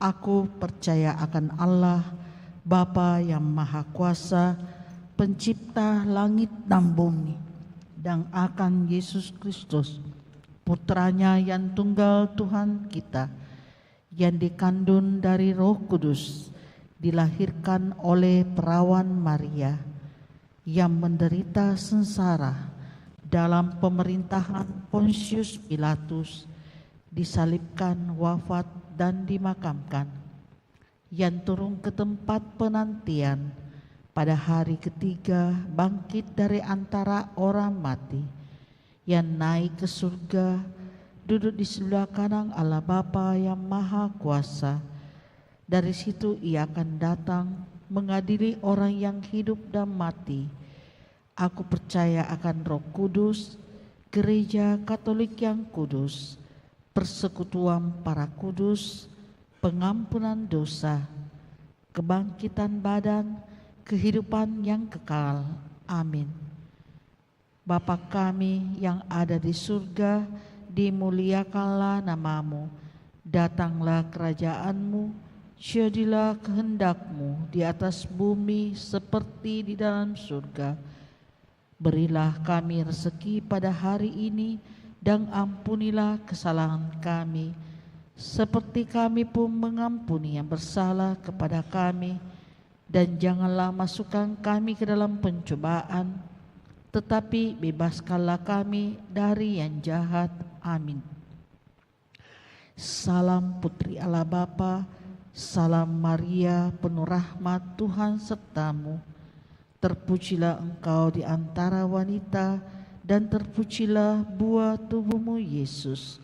Aku percaya akan Allah, Bapa yang Maha Kuasa, Pencipta langit dan bumi, dan akan Yesus Kristus, Putranya yang tunggal Tuhan kita, yang dikandung dari Roh Kudus, dilahirkan oleh perawan Maria, yang menderita sengsara dalam pemerintahan Pontius Pilatus, disalibkan, wafat, dan dimakamkan, yang turun ke tempat penantian, pada hari ketiga bangkit dari antara orang mati, yang naik ke surga, duduk di sebelah kanan Allah Bapa yang Maha Kuasa. Dari situ ia akan datang mengadili orang yang hidup dan mati. Aku percaya akan Roh Kudus, Gereja Katolik yang kudus, persekutuan para kudus, pengampunan dosa, kebangkitan badan, kehidupan yang kekal. Amin. Bapa kami yang ada di surga, dimuliakanlah namamu, datanglah kerajaanmu, jadilah kehendakmu di atas bumi seperti di dalam surga. Berilah kami rezeki pada hari ini, dan ampunilah kesalahan kami, seperti kami pun mengampuni yang bersalah kepada kami. Dan janganlah masukkan kami ke dalam pencobaan, tetapi bebaskanlah kami dari yang jahat. Amin. Salam Putri Allah Bapa, salam Maria, penuh rahmat Tuhan sertamu. Terpujilah engkau di antara wanita, dan terpujilah buah tubuhmu Yesus.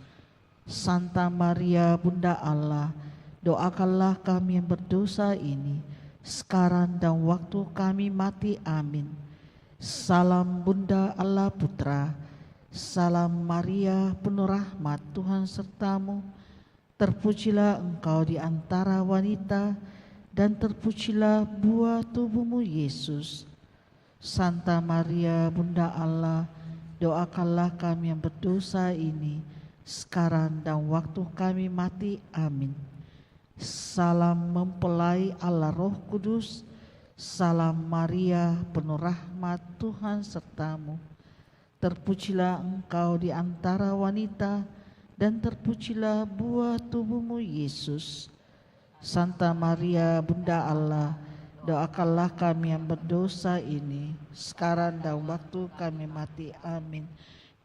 Santa Maria Bunda Allah, doakanlah kami yang berdosa ini, sekarang dan waktu kami mati. Amin. Salam Bunda Allah Putra, salam Maria, penuh rahmat Tuhan sertamu. Terpujilah engkau di antara wanita, dan terpujilah buah tubuhmu Yesus. Santa Maria Bunda Allah, doakanlah kami yang berdosa ini, sekarang dan waktu kami mati. Amin. Salam mempelai Allah Roh Kudus, salam Maria, penuh rahmat Tuhan sertamu. Terpujilah engkau di antara wanita, dan terpujilah buah tubuhmu Yesus. Santa Maria Bunda Allah, doakanlah kami yang berdosa ini, sekarang dan waktu kami mati. Amin.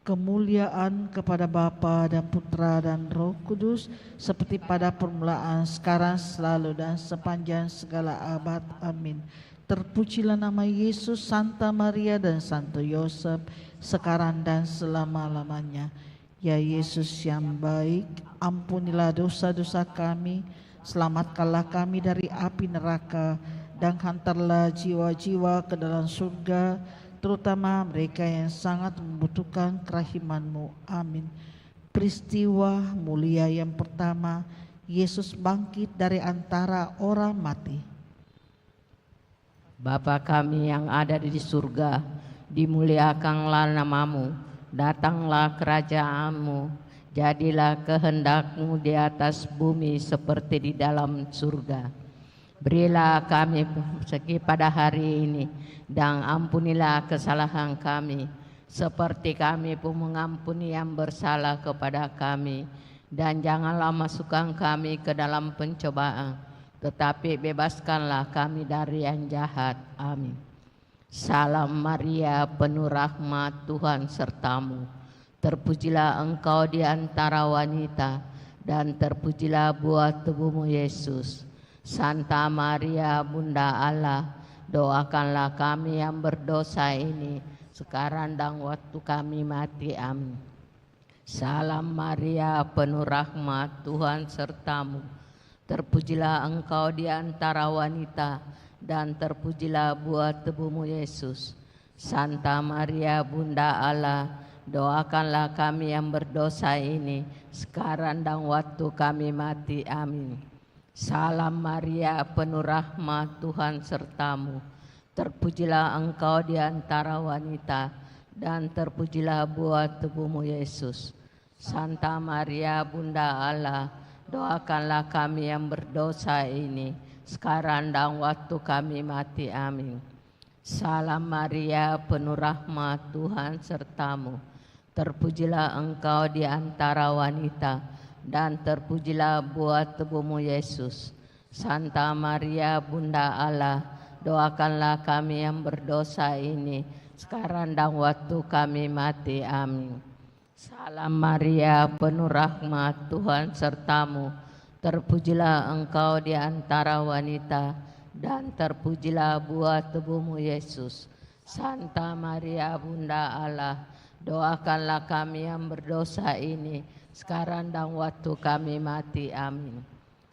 Kemuliaan kepada Bapa dan Putra dan Roh Kudus, seperti pada permulaan, sekarang, selalu, dan sepanjang segala abad. Amin. Terpujilah nama Yesus, Santa Maria dan Santo Yosef, sekarang dan selama-lamanya. Ya Yesus yang baik, ampunilah dosa-dosa kami, selamatkanlah kami dari api neraka, dan hantarlah jiwa-jiwa ke dalam surga, terutama mereka yang sangat membutuhkan kerahiman-Mu. Amin. Peristiwa mulia yang pertama, Yesus bangkit dari antara orang mati. Bapa kami yang ada di surga, dimuliakanlah namamu, datanglah kerajaan-Mu, jadilah kehendak-Mu di atas bumi seperti di dalam surga. Berilah kami rezeki pada hari ini, dan ampunilah kesalahan kami, seperti kami pun mengampuni yang bersalah kepada kami. Dan janganlah masukkan kami ke dalam pencobaan, tetapi bebaskanlah kami dari yang jahat. Amin. Salam Maria, penuh rahmat Tuhan sertamu. Terpujilah engkau di antara wanita, dan terpujilah buah tubuhmu Yesus. Santa Maria Bunda Allah, doakanlah kami yang berdosa ini, sekarang dan waktu kami mati. Amin. Salam Maria, penuh rahmat Tuhan sertamu. Terpujilah engkau di antara wanita, dan terpujilah buah tubuhmu Yesus. Santa Maria Bunda Allah, doakanlah kami yang berdosa ini, sekarang dan waktu kami mati. Amin. Salam Maria, penuh rahmat Tuhan sertamu. Terpujilah engkau di antara wanita, dan terpujilah buah tubuhmu Yesus. Santa Maria Bunda Allah, doakanlah kami yang berdosa ini, sekarang dan waktu kami mati. Amin. Salam Maria, penuh rahmat, Tuhan sertamu. Terpujilah engkau di antara wanita, dan terpujilah buah tubuhmu Yesus. Santa Maria, Bunda Allah, doakanlah kami yang berdosa ini, sekarang dan waktu kami mati. Amin. Salam Maria, penuh rahmat, Tuhan sertamu. Terpujilah engkau di antara wanita, dan terpujilah buah tubuhmu Yesus. Santa Maria, Bunda Allah, doakanlah kami yang berdosa ini, sekarang dan waktu kami mati. Amin.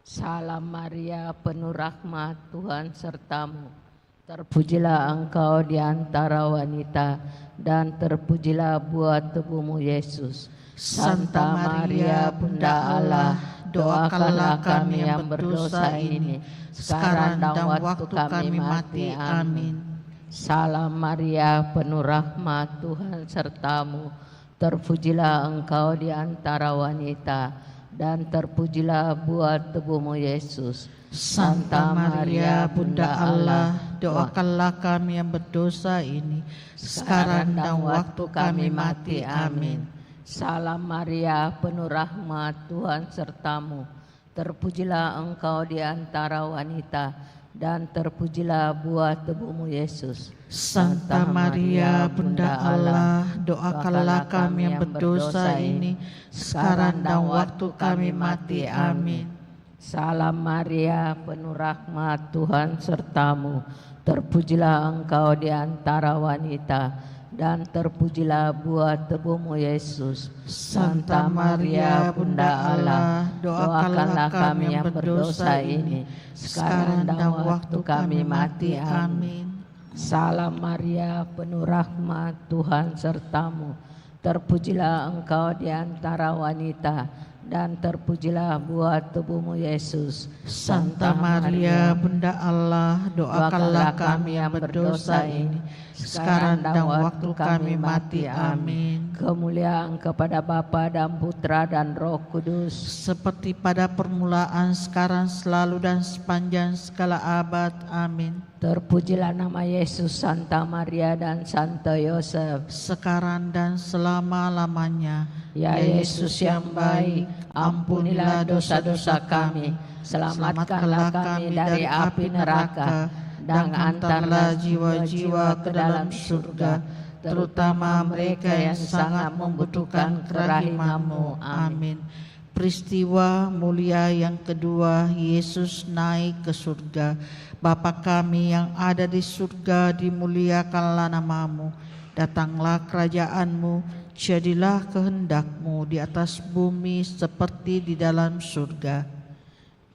Salam Maria, penuh rahmat, Tuhan sertamu. Terpujilah engkau di antara wanita, dan terpujilah buah tubuhmu Yesus. Santa Maria, Bunda Allah, doakanlah kami yang berdosa ini, sekarang dan waktu kami mati. Amin. Salam Maria, penuh rahmat, Tuhan sertamu. Terpujilah engkau di antara wanita, dan terpujilah buah tubuhmu Yesus. Santa Maria, Bunda Allah, doakanlah kami yang berdosa ini, sekarang dan waktu kami mati. Amin. Salam Maria, penuh rahmat, Tuhan sertamu. Terpujilah engkau di antara wanita, dan terpujilah buah tubuhmu Yesus. Santa Maria, Bunda Allah, doakanlah kami yang berdosa ini, sekarang dan waktu kami mati. Amin. Salam Maria, penuh rahmat, Tuhan sertamu. Terpujilah engkau di antara wanita, dan terpujilah buah tubuhmu Yesus. Santa Maria, Bunda Allah, doakanlah kami yang berdosa ini, sekarang dan waktu kami mati. Amin. Salam Maria, penuh rahmat, Tuhan sertamu. Terpujilah engkau di antara wanita, dan terpujilah buah tubuhmu Yesus. Santa Maria, Bunda Allah, doakanlah kami yang berdosa ini, sekarang dan waktu kami mati. Amin. Kemuliaan kepada Bapa dan Putra dan Roh Kudus, seperti pada permulaan, sekarang, selalu, dan sepanjang segala abad. Amin. Terpujilah nama Yesus, Santa Maria dan Santo Yosef, sekarang dan selama-lamanya. Ya Yesus yang baik, ampunilah dosa-dosa kami, selamatkanlah kami dari api neraka, dan antarlah jiwa-jiwa ke dalam surga, terutama mereka yang sangat membutuhkan kerahiman-Mu. Amin. Peristiwa mulia yang kedua, Yesus naik ke surga. Bapa kami yang ada di surga, dimuliakanlah nama-Mu. Datanglah kerajaan-Mu, jadilah kehendak-Mu di atas bumi seperti di dalam surga.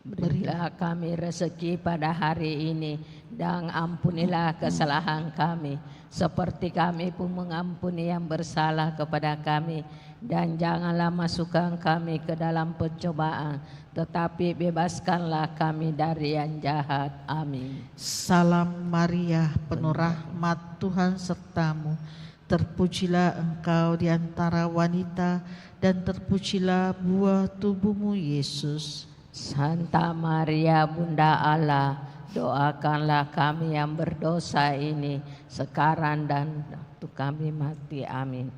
Berilah kami rezeki pada hari ini, dan ampunilah kesalahan kami, seperti kami pun mengampuni yang bersalah kepada kami. Dan janganlah masukkan kami ke dalam pencobaan, tetapi bebaskanlah kami dari yang jahat. Amin. Salam Maria, penuh rahmat, Tuhan sertamu. Terpujilah engkau di antara wanita, dan terpujilah buah tubuhmu Yesus. Santa Maria, Bunda Allah, doakanlah kami yang berdosa ini, sekarang dan waktu kami mati. Amin.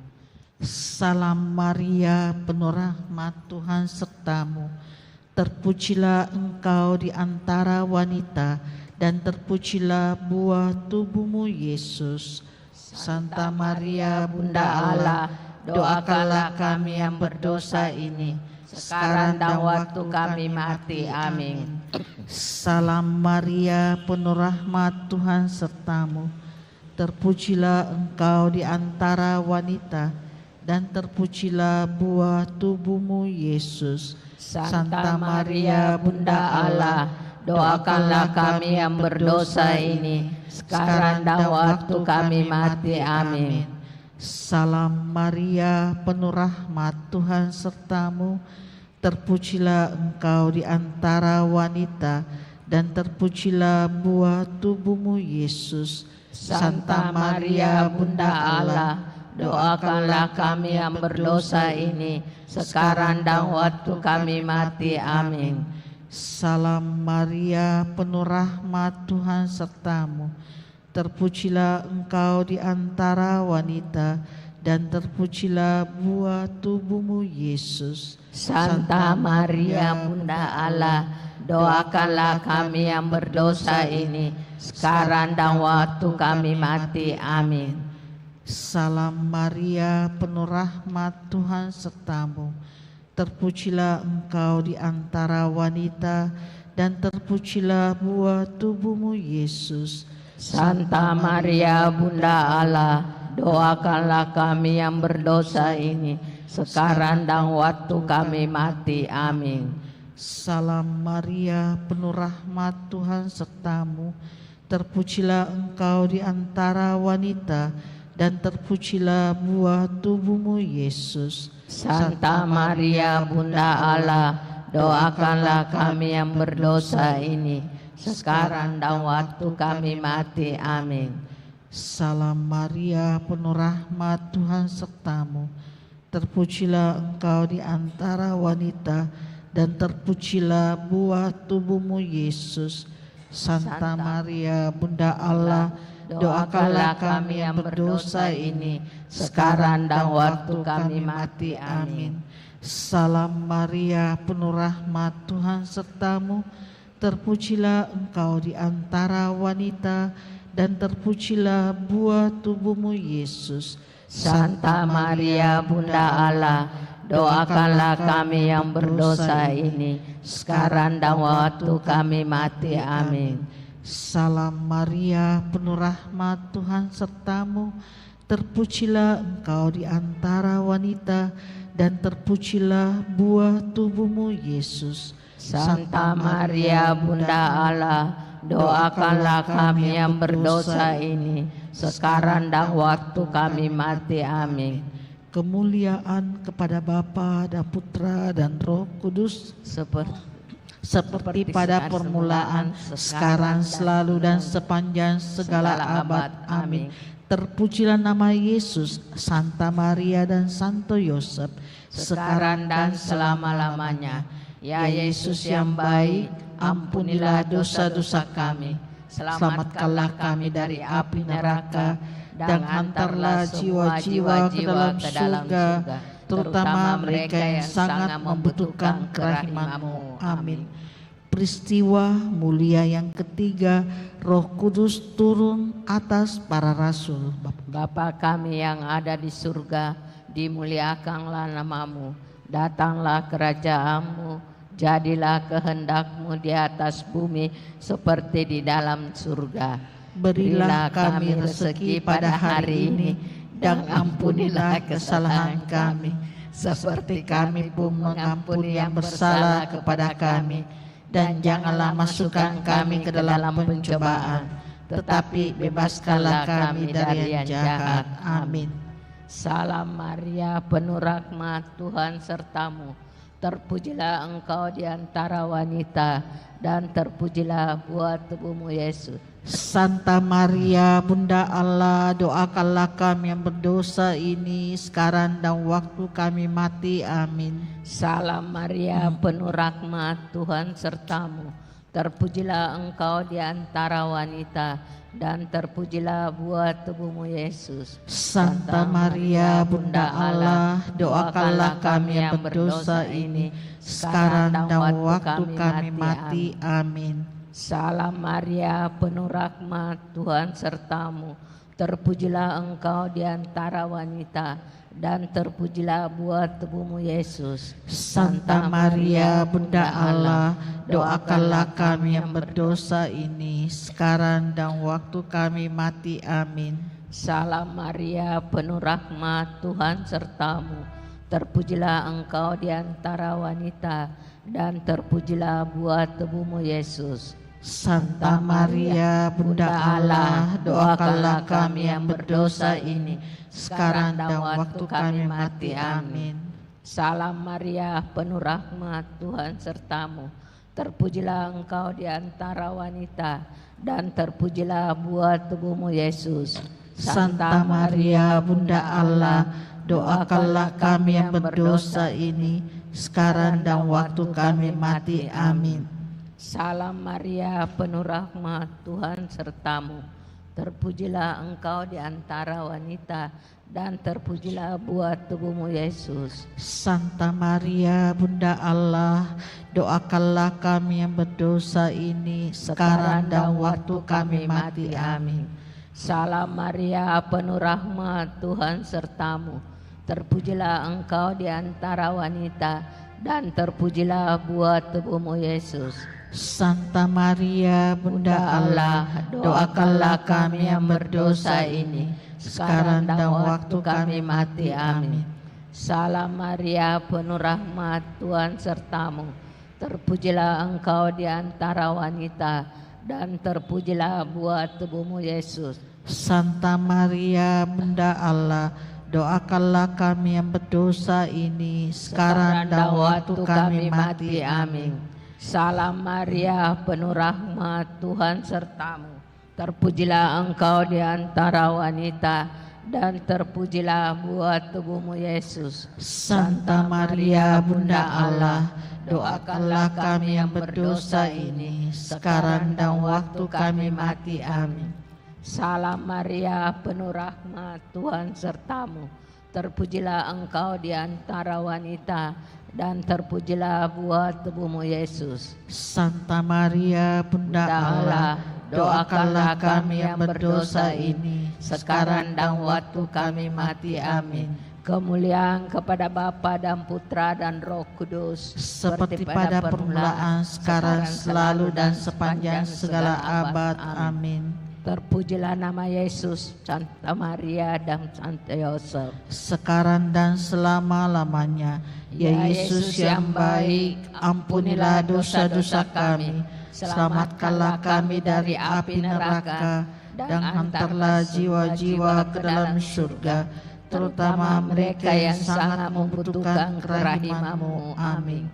Salam Maria, penuh rahmat, Tuhan sertamu. Terpujilah engkau di antara wanita, dan terpujilah buah tubuhmu Yesus. Santa Maria, Bunda Allah, doakanlah kami yang berdosa ini, sekarang dan waktu kami mati. Amin. Salam Maria, penuh rahmat, Tuhan sertamu. Terpujilah engkau di antara wanita, dan terpujilah buah tubuhmu Yesus. Santa Maria, Bunda Allah, doakanlah kami yang berdosa ini, sekarang dan waktu kami mati. Amin. Salam Maria, penuh rahmat, Tuhan sertamu. Terpujilah engkau di antara wanita, dan terpujilah buah tubuhmu Yesus. Santa Maria, Bunda Allah, doakanlah kami yang berdosa ini, sekarang dan waktu kami mati. Amin. Salam Maria, penuh rahmat, Tuhan sertamu. Terpujilah engkau di antara wanita, dan terpujilah buah tubuhmu, Yesus. Santa Maria, Bunda Allah, doakanlah kami yang berdosa ini, sekarang dan waktu kami mati. Amin. Salam Maria, penuh rahmat, Tuhan sertamu. Terpujilah engkau di antara wanita, dan terpujilah buah tubuhmu, Yesus. Santa Maria, Bunda Allah, doakanlah kami yang berdosa ini, sekarang dan waktu kami mati. Amin. Salam Maria, penuh rahmat, Tuhan sertamu. Terpujilah engkau di antara wanita, dan terpujilah buah tubuhmu, Yesus. Santa Maria, Bunda Allah, doakanlah kami yang berdosa ini, sekarang dan waktu kami mati. Amin. Salam Maria, penuh rahmat, Tuhan sertamu. Terpujilah engkau di antara wanita, dan terpujilah buah tubuhmu, Yesus. Santa Maria, Bunda Allah, doakanlah kami yang berdosa ini, sekarang dan waktu kami mati. Amin. Salam Maria, penuh rahmat, Tuhan sertamu. Terpujilah engkau di antara wanita, dan terpujilah buah tubuhmu, Yesus. Santa Maria, Bunda Allah, doakanlah kami yang berdosa ini, sekarang dan waktu kami mati. Amin. Salam Maria, penuh rahmat, Tuhan sertamu. Terpujilah engkau di antara wanita, dan terpujilah buah tubuhmu, Yesus. Santa Maria, Bunda Allah, doakanlah kami yang berdosa ini, sekarang dan waktu kami mati. Amin. Kemuliaan kepada Bapa dan Putra dan Roh Kudus, seperti pada permulaan, sekarang, selalu, dan sepanjang segala abad. Amin. Terpujilah nama Yesus, Santa Maria dan Santo Yosef, sekarang dan selama-lamanya. Ya Yesus yang baik, ampunilah dosa-dosa kami, selamatkanlah kami dari api neraka, dan antarlah jiwa-jiwa ke dalam surga, terutama mereka yang sangat membutuhkan kerahiman-Mu. Amin. Peristiwa mulia yang ketiga, Roh Kudus turun atas para rasul. Bapa kami yang ada di surga, dimuliakanlah nama-Mu, datanglah kerajaan-Mu, jadilah kehendak-Mu di atas bumi seperti di dalam surga. Berilah kami rezeki pada hari ini, dan ampunilah kesalahan kami, seperti kami pun mengampuni yang bersalah kepada kami. Dan janganlah masukkan kami ke dalam pencobaan, tetapi bebaskanlah kami dari yang jahat. Amin. Salam Maria, penuh rahmat, Tuhan sertamu. Terpujilah engkau di antara wanita, dan terpujilah buah tubuhmu, Yesus. Santa Maria, Bunda Allah, doakanlah kami yang berdosa ini, sekarang dan waktu kami mati. Amin. Salam Maria, penuh rahmat, Tuhan sertamu. Terpujilah engkau di antara wanita, dan terpujilah buah tubuhmu, Yesus. Santa Maria, Bunda Allah, doakanlah kami yang berdosa ini, sekarang dan waktu kami mati. Amin. Salam Maria, penuh rahmat, Tuhan sertamu. Terpujilah engkau di antara wanita, dan terpujilah buah tubuhmu, Yesus. Santa Maria, Bunda Allah, doakanlah kami yang berdosa ini, sekarang dan waktu kami mati. Amin. Salam Maria, penuh rahmat, Tuhan sertamu. Terpujilah engkau di antara wanita, dan terpujilah buah tubuhmu, Yesus. Santa Maria, Bunda Allah, doakanlah kami yang berdosa ini, sekarang dan waktu kami mati. Amin. Salam Maria, penuh rahmat, Tuhan sertamu. Terpujilah engkau di antara wanita, dan terpujilah buah tubuhmu, Yesus. Santa Maria Bunda Allah, doakanlah kami yang berdosa ini, sekarang dan waktu kami mati. Amin. Salam Maria, penuh rahmat, Tuhan sertamu. Terpujilah engkau di antara wanita, dan terpujilah buah tubuhmu Yesus. Santa Maria Bunda Allah, doakanlah kami yang berdosa ini, sekarang dan waktu kami mati. Amin. Salam Maria, penuh rahmat, Tuhan sertamu. Terpujilah engkau di antara wanita, dan terpujilah buah tubuhmu Yesus. Santa Maria Bunda Allah, doakanlah kami yang berdosa ini, sekarang dan waktu kami mati. Amin. Salam Maria, penuh rahmat, Tuhan sertamu. Terpujilah engkau di antara wanita, dan terpujilah buah tubuhmu Yesus. Santa Maria Bunda Allah, doakanlah kami yang berdosa ini, sekarang dan waktu kami mati. Amin. Salam Maria, penuh rahmat, Tuhan sertamu. Terpujilah engkau di antara wanita, dan terpujilah buah tubuhmu Yesus. Santa Maria Bunda Allah, doakanlah kami yang berdosa ini, sekarang dan waktu kami mati. Amin. Salam Maria, penuh rahmat, Tuhan sertamu. Terpujilah engkau di antara wanita, dan terpujilah buah tubuhmu Yesus. Santa Maria Bunda Allah, doakanlah kami yang berdosa ini, sekarang dan waktu kami mati. Amin. Kemuliaan kepada Bapa dan Putra dan Roh Kudus, seperti pada permulaan, sekarang, selalu, dan sepanjang segala abad. Amin. Terpujilah nama Yesus, Santa Maria dan Santo Yosef, sekarang dan selama-lamanya. Ya Yesus yang baik, ampunilah dosa-dosa kami, selamatkanlah kami dari api neraka, dan hantarlah jiwa-jiwa ke dalam surga, terutama mereka yang sangat membutuhkan kerahiman-Mu. Amin.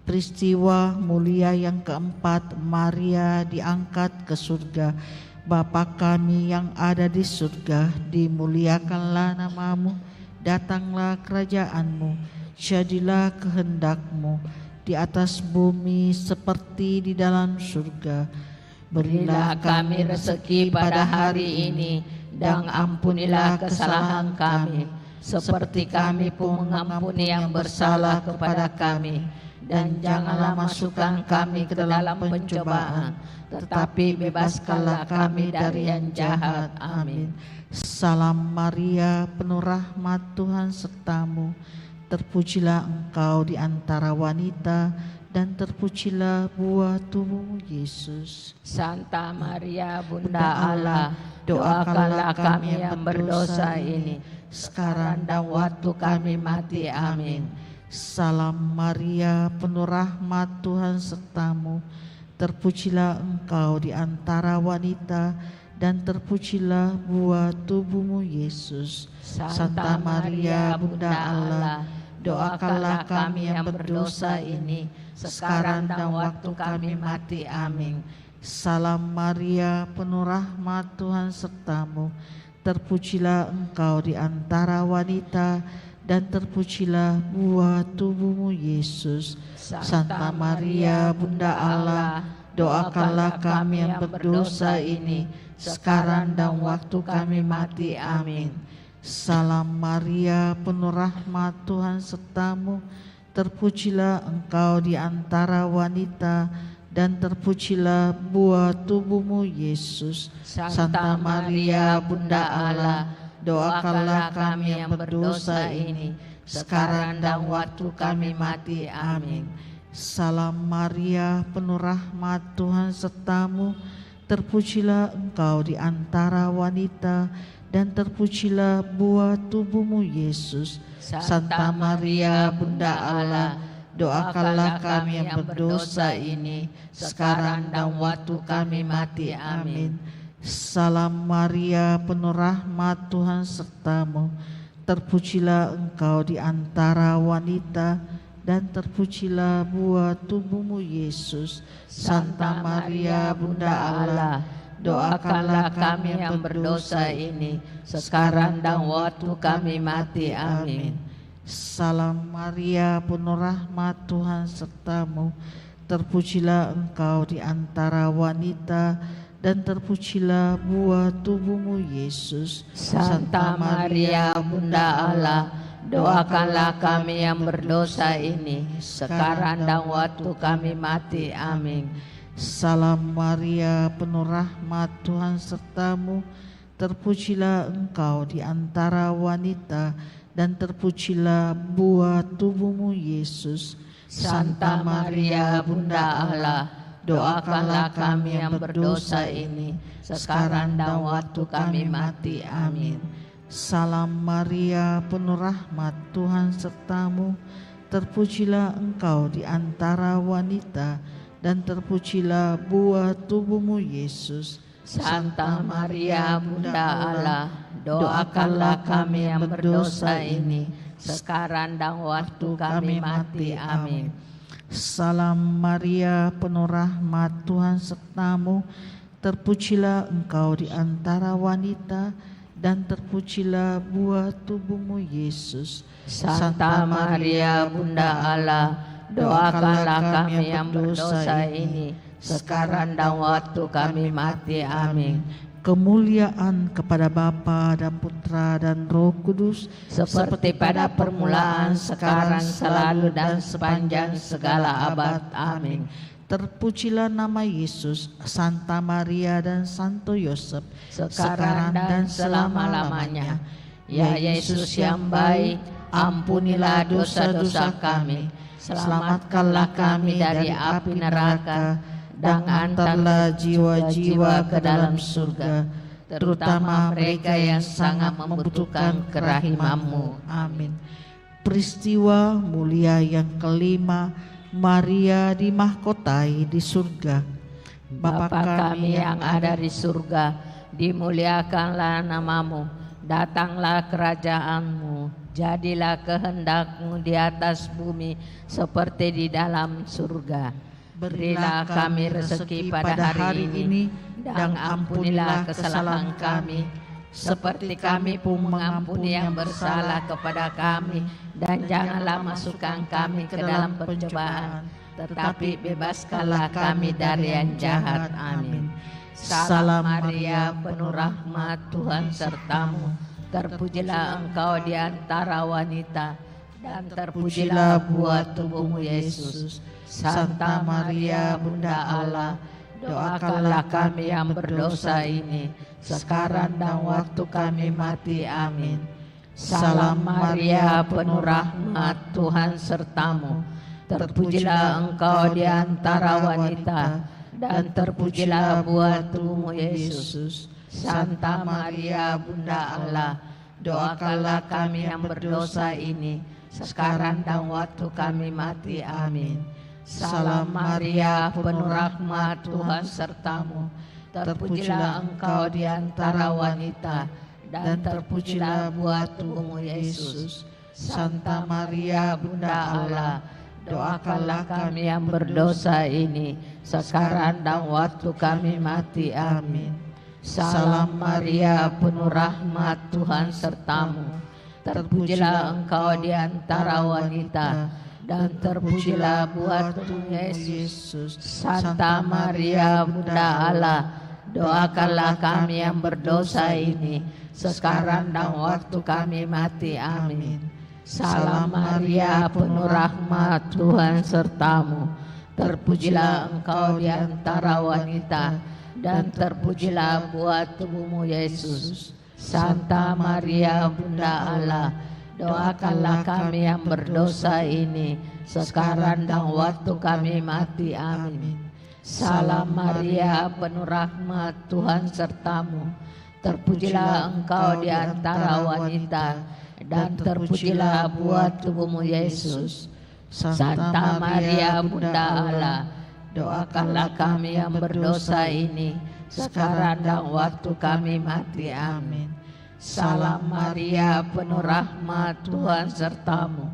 Peristiwa mulia yang keempat, Maria diangkat ke surga. Bapa kami yang ada di surga, dimuliakanlah nama-Mu, datanglah kerajaan-Mu, jadilah kehendak-Mu di atas bumi seperti di dalam surga. Berilah kami rezeki pada hari ini, dan ampunilah kesalahan kami, seperti kami pun mengampuni yang bersalah kepada kami. Dan janganlah masukkan kami ke dalam pencobaan, tetapi bebaskanlah kami dari yang jahat. Amin. Salam Maria, penuh rahmat, Tuhan sertamu. Terpujilah engkau di antara wanita, dan terpujilah buah tubuhmu Yesus. Santa Maria Bunda Allah, doakanlah kami yang berdosa ini, sekarang dan waktu kami mati. Amin. Salam Maria, penuh rahmat, Tuhan sertamu. Terpujilah engkau di antara wanita, dan terpujilah buah tubuhmu Yesus. Santa Maria Bunda Allah, doakanlah kami yang berdosa ini, sekarang dan waktu kami mati. Amin. Salam Maria, penuh rahmat, Tuhan sertamu. Terpujilah engkau di antara wanita, dan terpujilah buah tubuhmu Yesus. Santa Maria Bunda Allah, doakanlah kami yang berdosa ini, sekarang dan waktu kami mati. Amin. Salam Maria, penuh rahmat, Tuhan sertamu. Terpujilah engkau di antara wanita, dan terpujilah buah tubuhmu Yesus. Santa Maria Bunda Allah, doakanlah kami yang berdosa ini, sekarang dan waktu kami mati. Amin. Salam Maria, penuh rahmat, Tuhan sertamu. Terpujilah engkau di antara wanita, dan terpujilah buah tubuhmu Yesus. Santa Maria Bunda Allah, doakanlah kami yang berdosa ini, sekarang dan waktu kami mati. Amin. Salam Maria, penuh rahmat, Tuhan sertamu. Terpujilah engkau di antara wanita, dan terpujilah buah tubuhmu Yesus. Santa Maria Bunda Allah, doakanlah kami yang berdosa ini, sekarang dan waktu kami mati. Amin. Salam Maria, penuh rahmat, Tuhan sertamu. Terpujilah engkau di antara wanita, dan terpujilah buah tubuhmu, Yesus. Santa Maria, Bunda Allah, doakanlah kami yang berdosa ini, sekarang dan waktu kami mati. Amin. Salam Maria, penuh rahmat, Tuhan sertamu. Terpujilah engkau di antara wanita, dan terpujilah buah tubuhmu, Yesus. Santa Maria, Bunda Allah, doakanlah kami yang berdosa ini, sekarang dan waktu kami mati. Amin. Salam Maria, penuh rahmat, Tuhan sertamu. Terpujilah engkau di antara wanita, dan terpujilah buah tubuhmu, Yesus. Santa Maria, Bunda Allah, doakanlah kami yang berdosa ini, sekarang dan waktu kami mati. Amin. Salam Maria, penuh rahmat, Tuhan sertamu. Terpujilah engkau di antara wanita, dan terpujilah buah tubuhmu, Yesus. Santa Maria, Bunda Allah, doakanlah kami yang berdosa ini, sekarang dan waktu kami mati. Amin. Kemuliaan kepada Bapa dan Putra dan Roh Kudus, seperti pada permulaan, sekarang, selalu, dan sepanjang segala abad. Amin. Terpujilah nama Yesus, Santa Maria dan Santo Yosef, sekarang dan selama-lamanya. Ya Yesus yang baik, ampunilah dosa-dosa kami, selamatkanlah kami dari api neraka, dan antarlah jiwa-jiwa ke dalam surga, terutama mereka yang sangat membutuhkan kerahiman-Mu. Amin. Peristiwa mulia yang kelima, Maria dimahkotai di surga. Bapa kami yang ada di surga, dimuliakanlah nama-Mu, datanglah kerajaan-Mu, jadilah kehendak-Mu di atas bumi seperti di dalam surga. Berilah kami rezeki pada hari ini, dan ampunilah kesalahan kami, seperti kami pun mengampuni yang bersalah kepada kami, dan janganlah masukkan kami ke dalam pencobaan, tetapi bebaskanlah kami dari yang jahat. Amin. Salam Maria, penuh rahmat, Tuhan sertamu. Terpujilah engkau di antara wanita, dan terpujilah buah tubuhmu, Yesus. Santa Maria, Bunda Allah, doakanlah kami yang berdosa ini, sekarang dan waktu kami mati. Amin. Salam Maria, penuh rahmat, Tuhan sertamu. Terpujilah engkau di antara wanita, dan terpujilah buah tubuhmu, Yesus. Santa Maria, Bunda Allah, doakanlah kami yang berdosa ini, sekarang dan waktu kami mati. Amin. Salam Maria, penuh rahmat, Tuhan sertamu. Terpujilah engkau di antara wanita, dan terpujilah buah tubuhmu, Yesus. Santa Maria, Bunda Allah, doakanlah kami yang berdosa ini, sekarang dan waktu kami mati. Amin. Salam Maria, penuh rahmat, Tuhan sertamu. Terpujilah engkau di antara wanita, dan terpujilah buah tubuhmu, Yesus. Santa Maria, Bunda Allah, doakanlah kami yang berdosa ini, sekarang dan waktu kami mati. Amin. Salam Maria, penuh rahmat, Tuhan sertamu. Terpujilah engkau di antara wanita, dan terpujilah buah tubuhmu, Yesus. Santa Maria, Bunda Allah, doakanlah kami yang berdosa ini, sekarang dan waktu kami mati. Amin. Salam Maria, penuh rahmat, Tuhan sertamu. Terpujilah engkau di antara wanita, dan terpujilah buah tubuhmu, Yesus. Santa Maria, Bunda Allah, doakanlah kami yang berdosa ini, sekarang dan waktu kami mati. Amin. Salam Maria, penuh rahmat, Tuhan sertamu.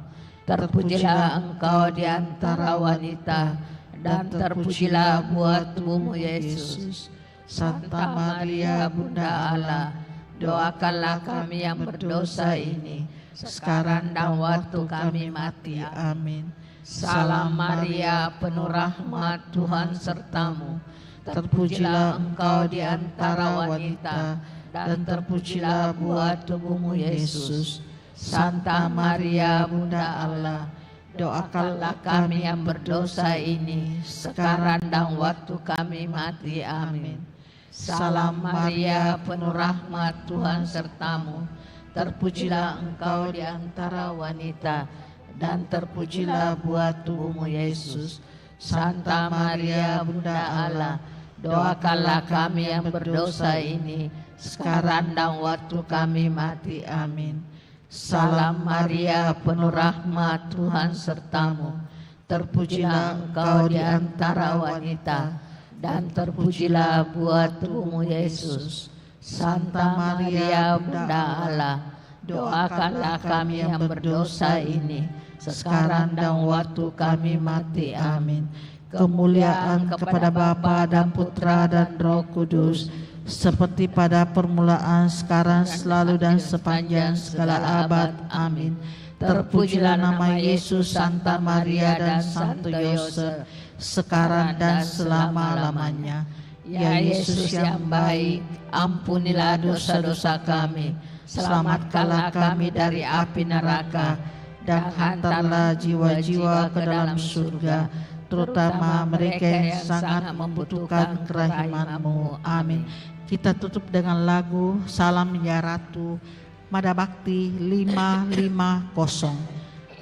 Terpujilah engkau di antara wanita, dan terpujilah buah tubuhmu, Yesus. Santa Maria Bunda Allah, doakanlah kami yang berdosa ini, sekarang dan waktu kami mati. Amin. Salam Maria, penuh rahmat, Tuhan sertamu. Terpujilah engkau di antara wanita, dan terpujilah buah tubuhmu Yesus. Santa Maria Bunda Allah, doakanlah kami yang berdosa ini, sekarang dan waktu kami mati. Amin. Salam Maria, penuh rahmat, Tuhan sertamu. Terpujilah engkau di antara wanita, dan terpujilah buah tubuhmu Yesus. Santa Maria Bunda Allah, doakanlah kami yang berdosa ini, sekarang dan waktu kami mati. Amin. Salam Maria, penuh rahmat, Tuhan sertamu. Terpujilah engkau di antara wanita, dan terpujilah buah tubuhmu Yesus. Santa Maria Bunda Allah, doakanlah kami yang berdosa ini, sekarang dan waktu kami mati. Amin. Kemuliaan kepada Bapa dan Putra dan Roh Kudus, seperti pada permulaan, sekarang, selalu, dan sepanjang segala abad. Amin. Terpujilah nama Yesus, Santa Maria, dan Santo Yosef, sekarang dan selama-lamanya. Ya Yesus yang baik, ampunilah dosa-dosa kami, selamatkanlah kami dari api neraka, dan hantarlah jiwa-jiwa ke dalam surga, terutama mereka yang sangat membutuhkan kerahiman-Mu. Amin. Kita tutup dengan lagu Salam Ya Ratu, Mada Bakti 550.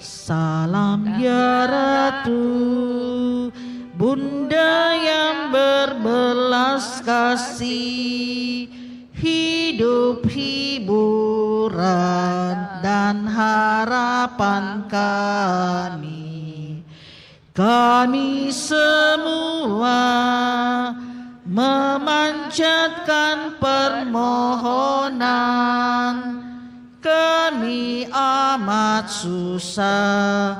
Salam ya Ratu, Bunda yang berbelas kasih, hidup, hiburan, dan harapan kami. Kami semua memanjatkan permohonan. Kami amat susah,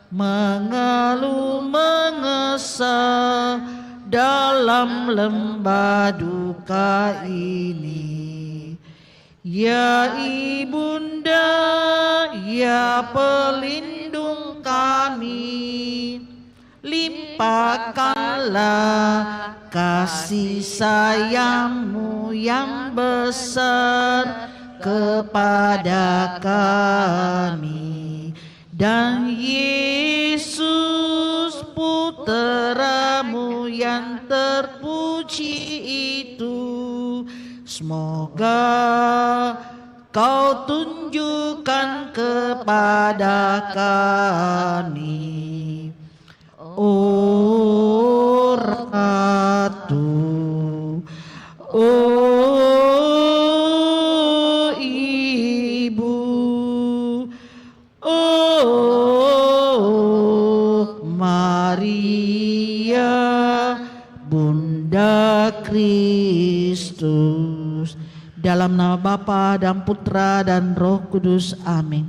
mengeluh mengesah dalam lembah duka ini. Ya Ibunda, ya pelindung kami, limpahkanlah kasih sayang-Mu yang besar kepada kami. Dan Yesus Putra-Mu yang terpuji itu, semoga Kau tunjukkan kepada kami, O Ratu, O Ibu, O Maria, Bunda Kristus. Dalam nama Bapa dan Putra dan Roh Kudus. Amin.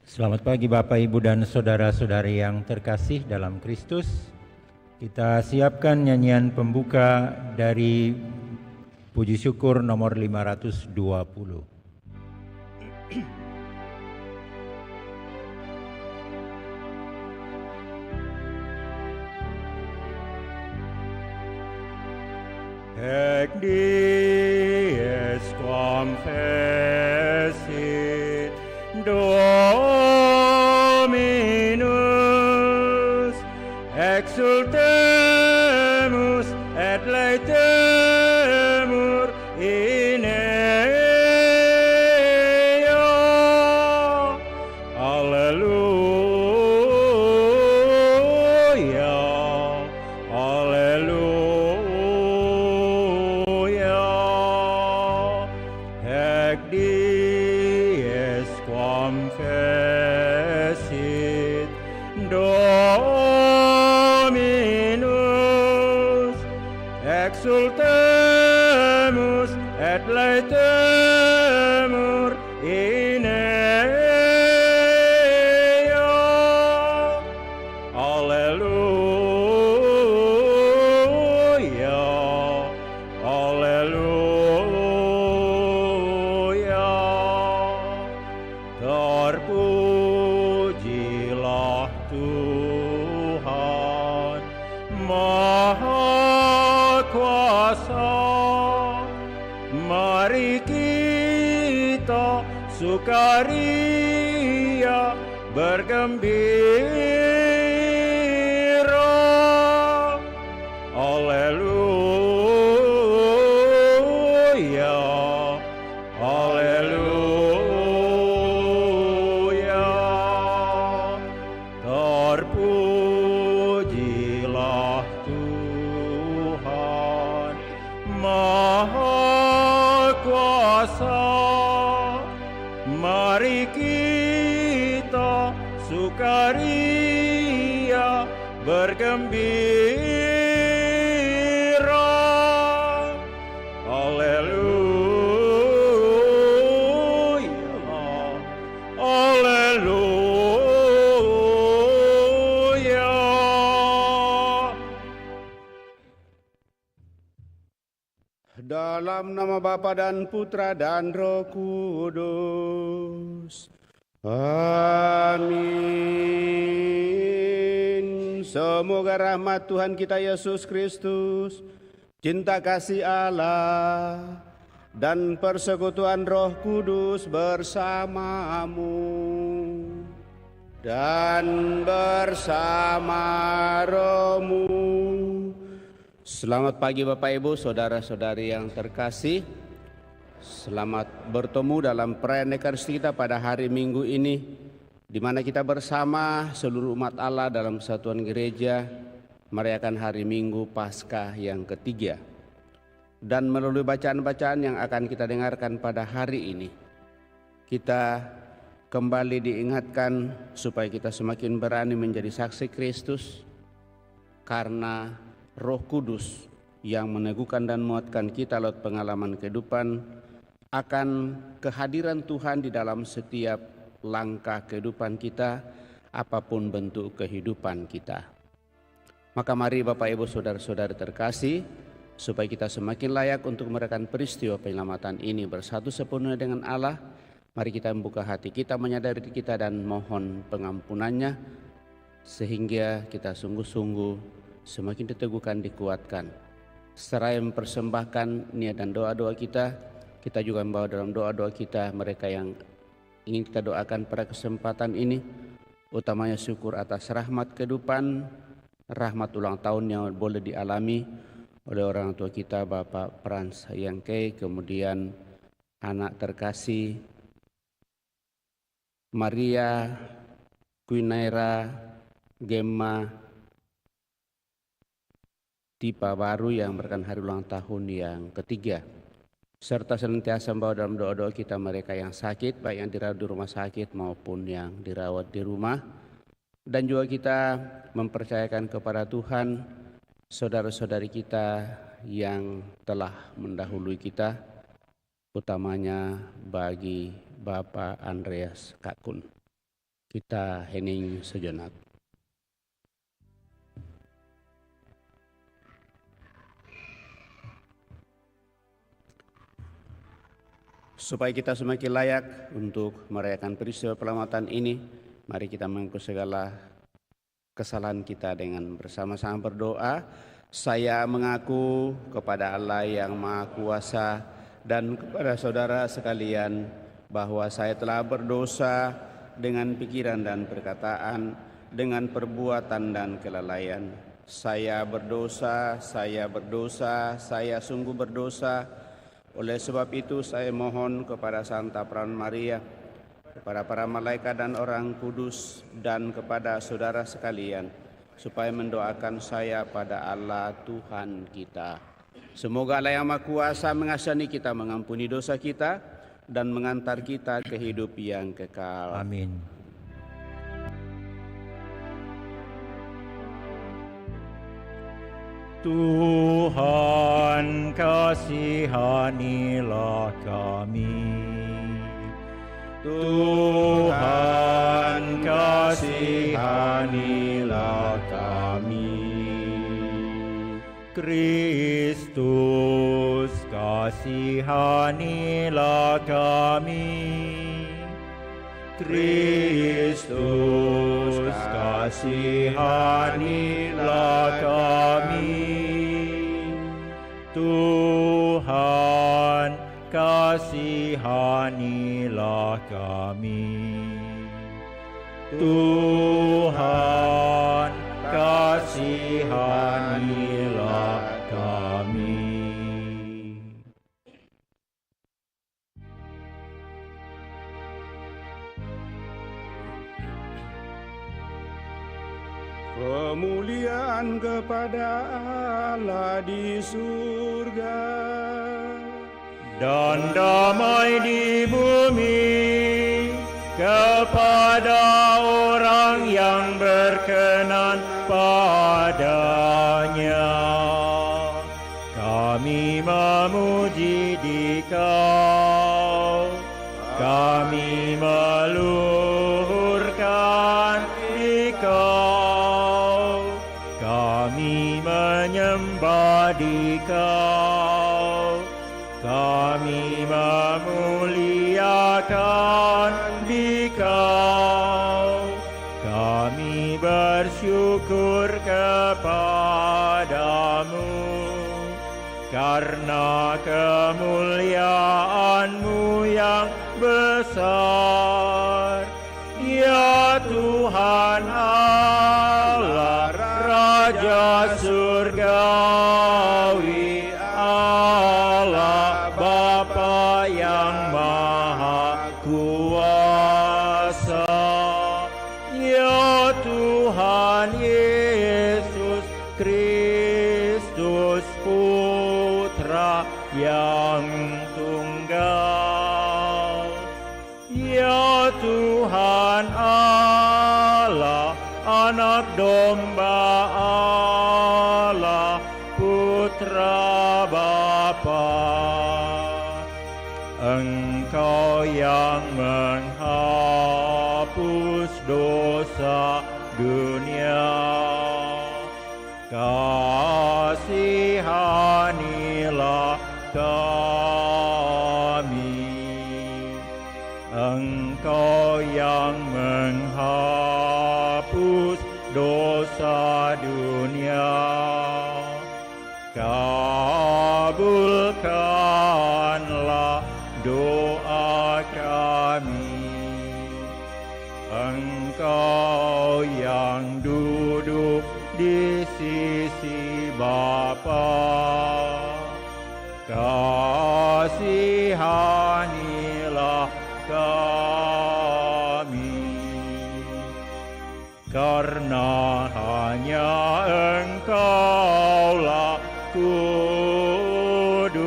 Selamat pagi Bapak, Ibu, dan saudara-saudari yang terkasih dalam Kristus. Kita siapkan nyanyian pembuka dari Puji Syukur nomor 520. Hac dies quam fecit Dominus, exultemus et laetemur in eo. Alleluia, alleluia. Hac dies quam fecit Dominus, exultemus et laetemur in eo. Alleluia, alleluia. Terpujilah Tuhan Maha Kuasa. Mari kita sukaria bergembira. Alleluia, alleluia. Terpujilah Tuhan Maha Kuasa. Mari kita sukaria bergembira. Alleluia, alleluia. Dalam nama Bapa dan Putra dan Roh Kudus. Amin. Semoga rahmat Tuhan kita Yesus Kristus, cinta kasih Allah, dan persekutuan Roh Kudus bersamamu dan bersama rohmu. Selamat pagi Bapak Ibu, saudara-saudari yang terkasih. Selamat bertemu dalam perayaan Ekaristi kita pada hari Minggu ini, di mana kita bersama seluruh umat Allah dalam Kesatuan Gereja merayakan hari Minggu Paskah yang ketiga. Dan melalui bacaan-bacaan yang akan kita dengarkan pada hari ini, kita kembali diingatkan supaya kita semakin berani menjadi saksi Kristus, karena Roh Kudus yang meneguhkan dan menguatkan kita lewat pengalaman kehidupan akan kehadiran Tuhan di dalam setiap langkah kehidupan kita, apapun bentuk kehidupan kita. Maka mari Bapak Ibu saudara-saudari terkasih, supaya kita semakin layak untuk merayakan peristiwa penyelamatan ini bersatu sepenuhnya dengan Allah, mari kita membuka hati kita, menyadari diri kita dan mohon pengampunannya, sehingga kita sungguh-sungguh semakin diteguhkan, dikuatkan. Seraya mempersembahkan niat dan doa-doa kita, kita juga membawa dalam doa-doa kita mereka yang ingin kita doakan pada kesempatan ini, utamanya syukur atas rahmat kehidupan, rahmat ulang tahun yang boleh dialami oleh orang tua kita, Bapak Frans Yangke, kemudian anak terkasih Maria Quinaira Gemma Tipa baru yang merayakan hari ulang tahun yang ketiga, serta senantiasa membawa dalam doa-doa kita mereka yang sakit, baik yang dirawat di rumah sakit maupun yang dirawat di rumah. Dan juga kita mempercayakan kepada Tuhan saudara-saudari kita yang telah mendahului kita, utamanya bagi Bapak Andreas Kakun. Kita hening sejenak. Supaya kita semakin layak untuk merayakan peristiwa penyelamatan ini, mari kita mengaku segala kesalahan kita dengan bersama-sama berdoa. Saya mengaku kepada Allah yang Maha Kuasa dan kepada saudara sekalian bahwa saya telah berdosa dengan pikiran dan perkataan, dengan perbuatan dan kelalaian. Saya berdosa, saya sungguh berdosa. Oleh sebab itu saya mohon kepada Santa Perawan Maria, kepada para malaikat dan orang kudus, dan kepada saudara sekalian, supaya mendoakan saya pada Allah Tuhan kita. Semoga Allah yang Maha Kuasa mengasihani kita, mengampuni dosa kita, dan mengantar kita ke hidup yang kekal. Amin. Tuhan, kasihanilah kami. Tuhan, kasihanilah kami. Kristus, kasihanilah kami. Kristus, kasihanilah kami. Tuhan, kasihanilah kami. Tuhan, kasihanilah kami. Kemuliaan kepada Allah di surga dan damai di bumi kepada orang yang berkenan padanya. Kami memuji Dikau, kami meluhurkan Dikau, kami menyembah Dikau, kami memuliakan Dikau, kami bersyukur kepadamu karena kemuliaan-Mu yang besar. Ya Tuhan Allah, Raja surgawi, Allah Bapa yang Maha Kuasa. Ya Tuhan Yesus Kristus, Putra yang tunggal. Ya Tuhan Allah, Anak Domba Allah, Putra Bapa. Engkau yang menghapus dosa dunia, kasihanilah kami. Engkau yang menghapus dosa dunia, kabulkanlah doa kami. Engkau yang duduk di sisi Bapa, kasihanilah kami. Karena hanya Engkaulah kudus,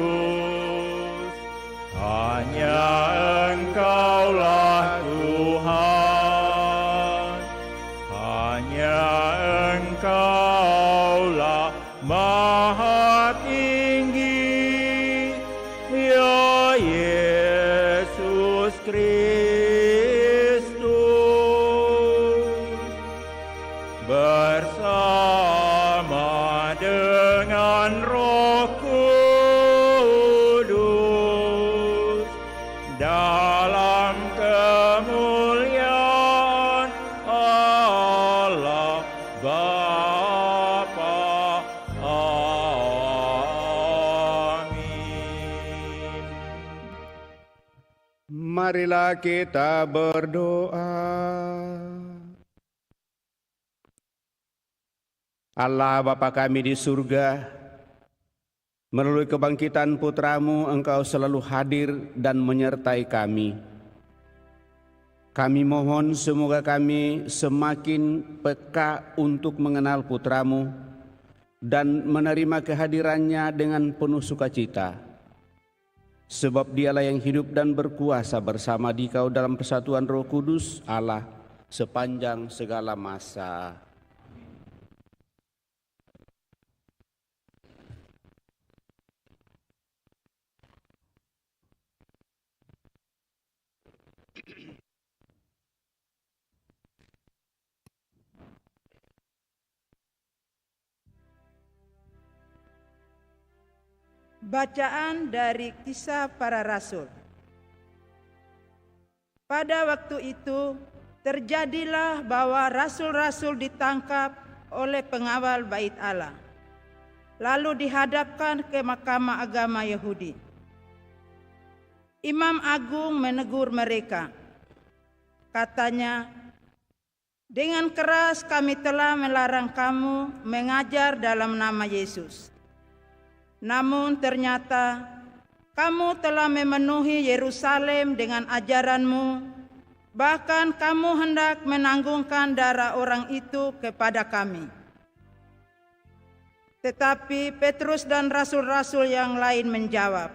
hanya Engkaulah Tuhan, hanya Engkaulah Maha Tinggi, ya Yesus Kristus. Bapa. Amin. Marilah kita berdoa. Allah Bapa kami di surga, melalui kebangkitan Putra-Mu, Engkau selalu hadir dan menyertai kami. Kami mohon semoga kami semakin peka untuk mengenal Putra-Mu dan menerima kehadirannya dengan penuh sukacita. Sebab Dialah yang hidup dan berkuasa bersama Dikau dalam persatuan Roh Kudus Allah sepanjang segala masa. Bacaan dari Kisah Para Rasul. Pada waktu itu terjadilah bahwa rasul-rasul ditangkap oleh pengawal Bait Allah, lalu dihadapkan ke Mahkamah Agama Yahudi. Imam Agung menegur mereka. Katanya, "Dengan keras kami telah melarang kamu mengajar dalam nama Yesus. Namun ternyata kamu telah memenuhi Yerusalem dengan ajaranmu, bahkan kamu hendak menanggungkan darah orang itu kepada kami." Tetapi Petrus dan rasul-rasul yang lain menjawab,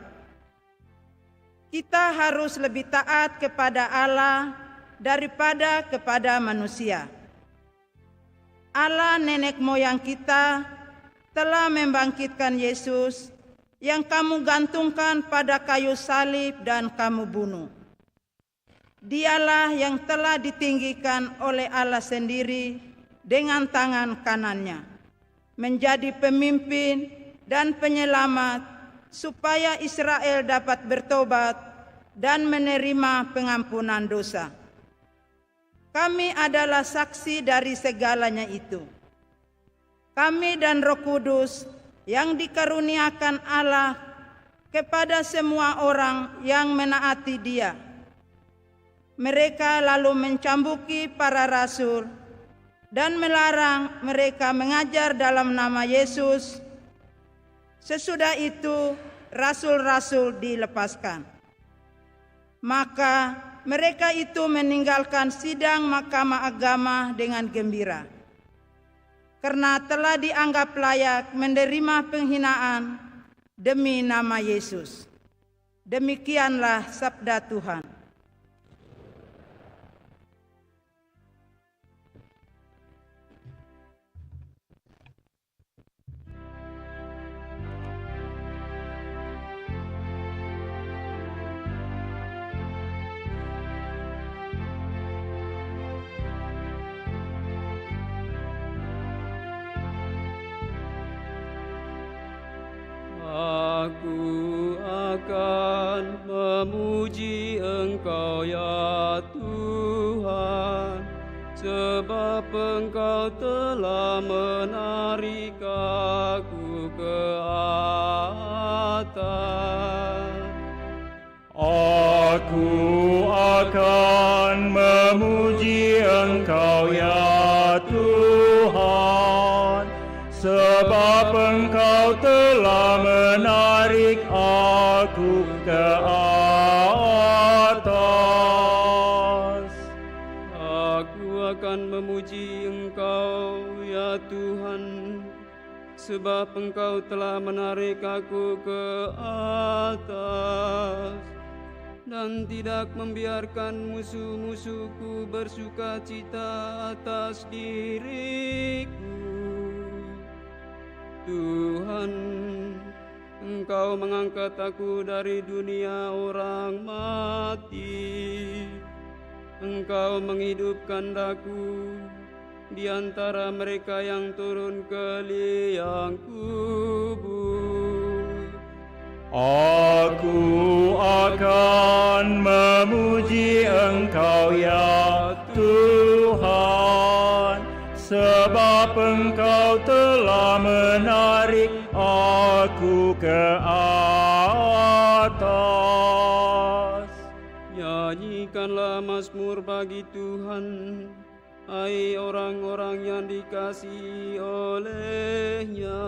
"Kita harus lebih taat kepada Allah daripada kepada manusia. Allah nenek moyang kita telah membangkitkan Yesus yang kamu gantungkan pada kayu salib dan kamu bunuh. Dialah yang telah ditinggikan oleh Allah sendiri dengan tangan kanannya, menjadi pemimpin dan penyelamat supaya Israel dapat bertobat dan menerima pengampunan dosa. Kami adalah saksi dari segalanya itu. Kami dan Roh Kudus yang dikaruniakan Allah kepada semua orang yang menaati Dia." Mereka lalu mencambuki para rasul dan melarang mereka mengajar dalam nama Yesus. Sesudah itu rasul-rasul dilepaskan. Maka mereka itu meninggalkan sidang Mahkamah Agama dengan gembira, karena telah dianggap layak menerima penghinaan demi nama Yesus. Demikianlah sabda Tuhan. Aku akan memuji Engkau ya Tuhan, sebab Engkau telah menarik aku ke atas. Aku akan memuji Engkau ya Tuhan, sebab Engkau telah menarik aku ke atas. Aku akan memuji Engkau ya Tuhan, sebab Engkau telah menarik aku ke atas, dan tidak membiarkan musuh-musuhku bersuka cita atas diriku. Tuhan, Engkau mengangkat aku dari dunia orang mati. Engkau menghidupkan daku di antara mereka yang turun ke liang kubur. Aku akan memuji Engkau ya Tuhan, sebab Engkau telah menarik aku ke atas. Nyanyikanlah mazmur bagi Tuhan, hai orang-orang yang dikasihi oleh-Nya,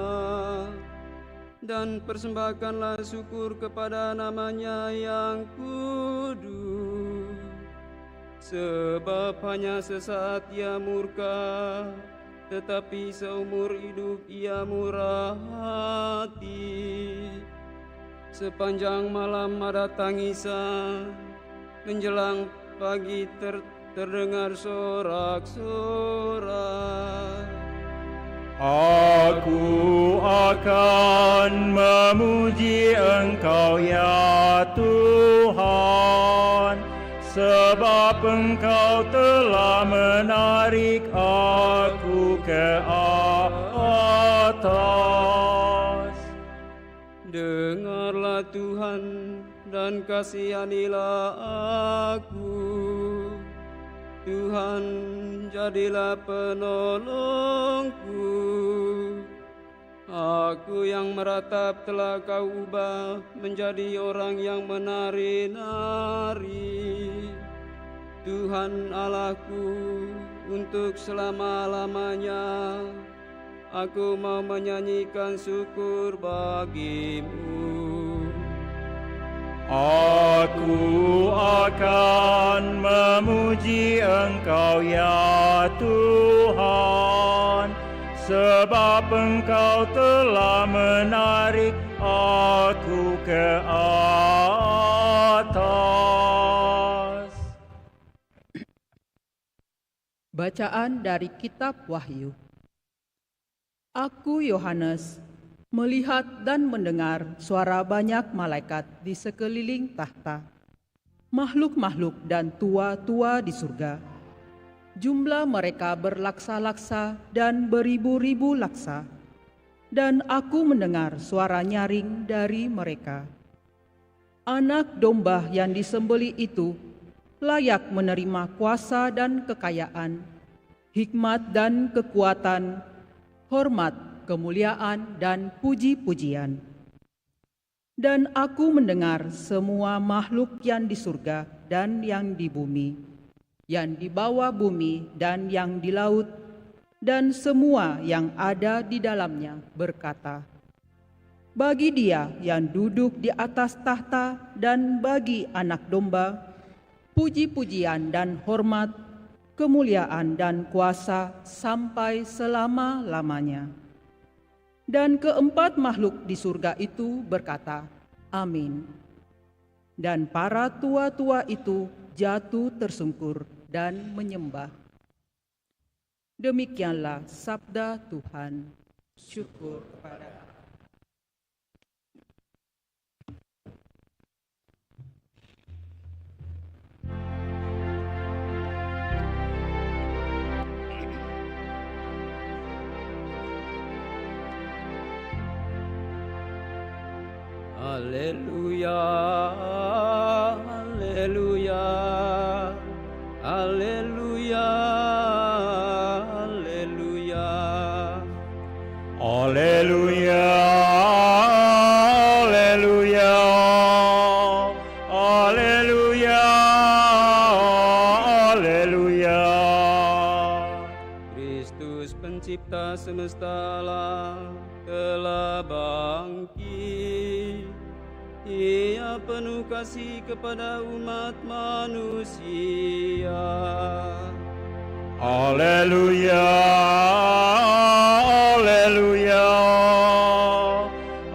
dan persembahkanlah syukur kepada nama-Nya yang kudus. Sebab hanya sesaat Ia murka, tetapi seumur hidup Ia murah hati. Sepanjang malam ada tangisan, menjelang pagi terdengar sorak-sorai. Aku akan memuji Engkau ya Tuhan, sebab Engkau telah menarik aku ke atas. Dengarlah Tuhan dan kasihanilah aku. Tuhan, jadilah penolongku. Aku yang meratap telah Kau ubah menjadi orang yang menari-nari. Tuhan Allahku, untuk selama-lamanya aku mau menyanyikan syukur bagi-Mu. Aku akan memuji Engkau ya Tuhan, sebab Engkau telah menarik aku ke atas. Bacaan dari Kitab Wahyu. Aku Yohanes melihat dan mendengar suara banyak malaikat di sekeliling tahta, makhluk-makhluk dan tua-tua di surga. Jumlah mereka berlaksa-laksa dan beribu-ribu laksa, dan aku mendengar suara nyaring dari mereka. Anak domba yang disembelih itu layak menerima kuasa dan kekayaan, hikmat dan kekuatan, hormat, kemuliaan, dan puji-pujian. Dan aku mendengar semua makhluk yang di surga dan yang di bumi, yang di bawah bumi dan yang di laut, dan semua yang ada di dalamnya berkata, bagi Dia yang duduk di atas tahta dan bagi Anak Domba, puji-pujian dan hormat, kemuliaan dan kuasa sampai selama-lamanya. Dan keempat makhluk di surga itu berkata, Amin. Dan para tua-tua itu jatuh tersungkur dan menyembah. Demikianlah sabda Tuhan. Syukur kepada Allah. Haleluya, haleluya, haleluya, haleluya. Haleluya, haleluya, haleluya, haleluya. Kristus pencipta semesta alam telah bangkit. Ia penuh kasih kepada umat manusia. Haleluya, haleluya,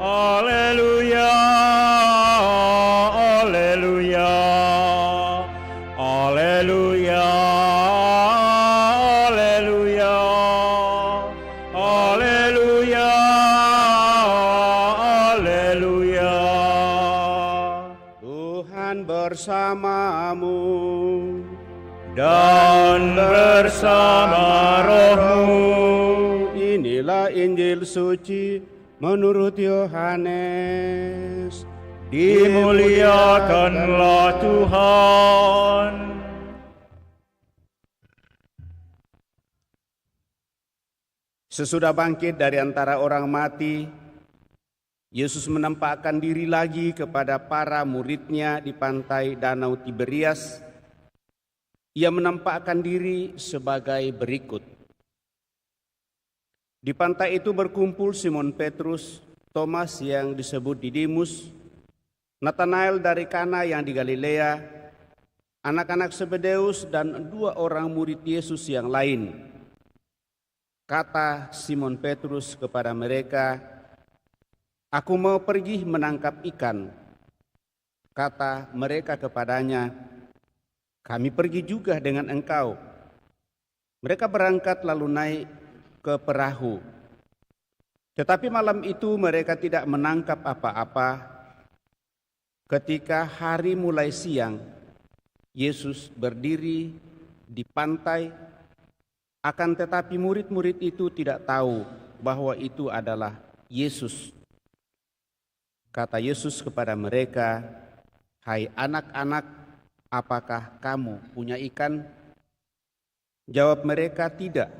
haleluya, haleluya, haleluya, haleluya, haleluya, haleluya. Tuhan bersamamu dan bersama rohmu. Inilah Injil suci menurut Yohanes. Dimuliakanlah Tuhan. Sesudah bangkit dari antara orang mati, Yesus menampakkan diri lagi kepada para murid-Nya di pantai Danau Tiberias. Ia menampakkan diri sebagai berikut. Di pantai itu berkumpul Simon Petrus, Thomas yang disebut Didimus, Nathanael dari Kana yang di Galilea, anak-anak Zebedeus, dan 2 orang murid Yesus yang lain. Kata Simon Petrus kepada mereka, "Aku mau pergi menangkap ikan." Kata mereka kepadanya, "Kami pergi juga dengan engkau." Mereka berangkat lalu naik ke perahu. Tetapi malam itu mereka tidak menangkap apa-apa. Ketika hari mulai siang, Yesus berdiri di pantai, akan tetapi murid-murid itu tidak tahu bahwa itu adalah Yesus. Kata Yesus kepada mereka, "Hai anak-anak, apakah kamu punya ikan?" Jawab mereka, "Tidak."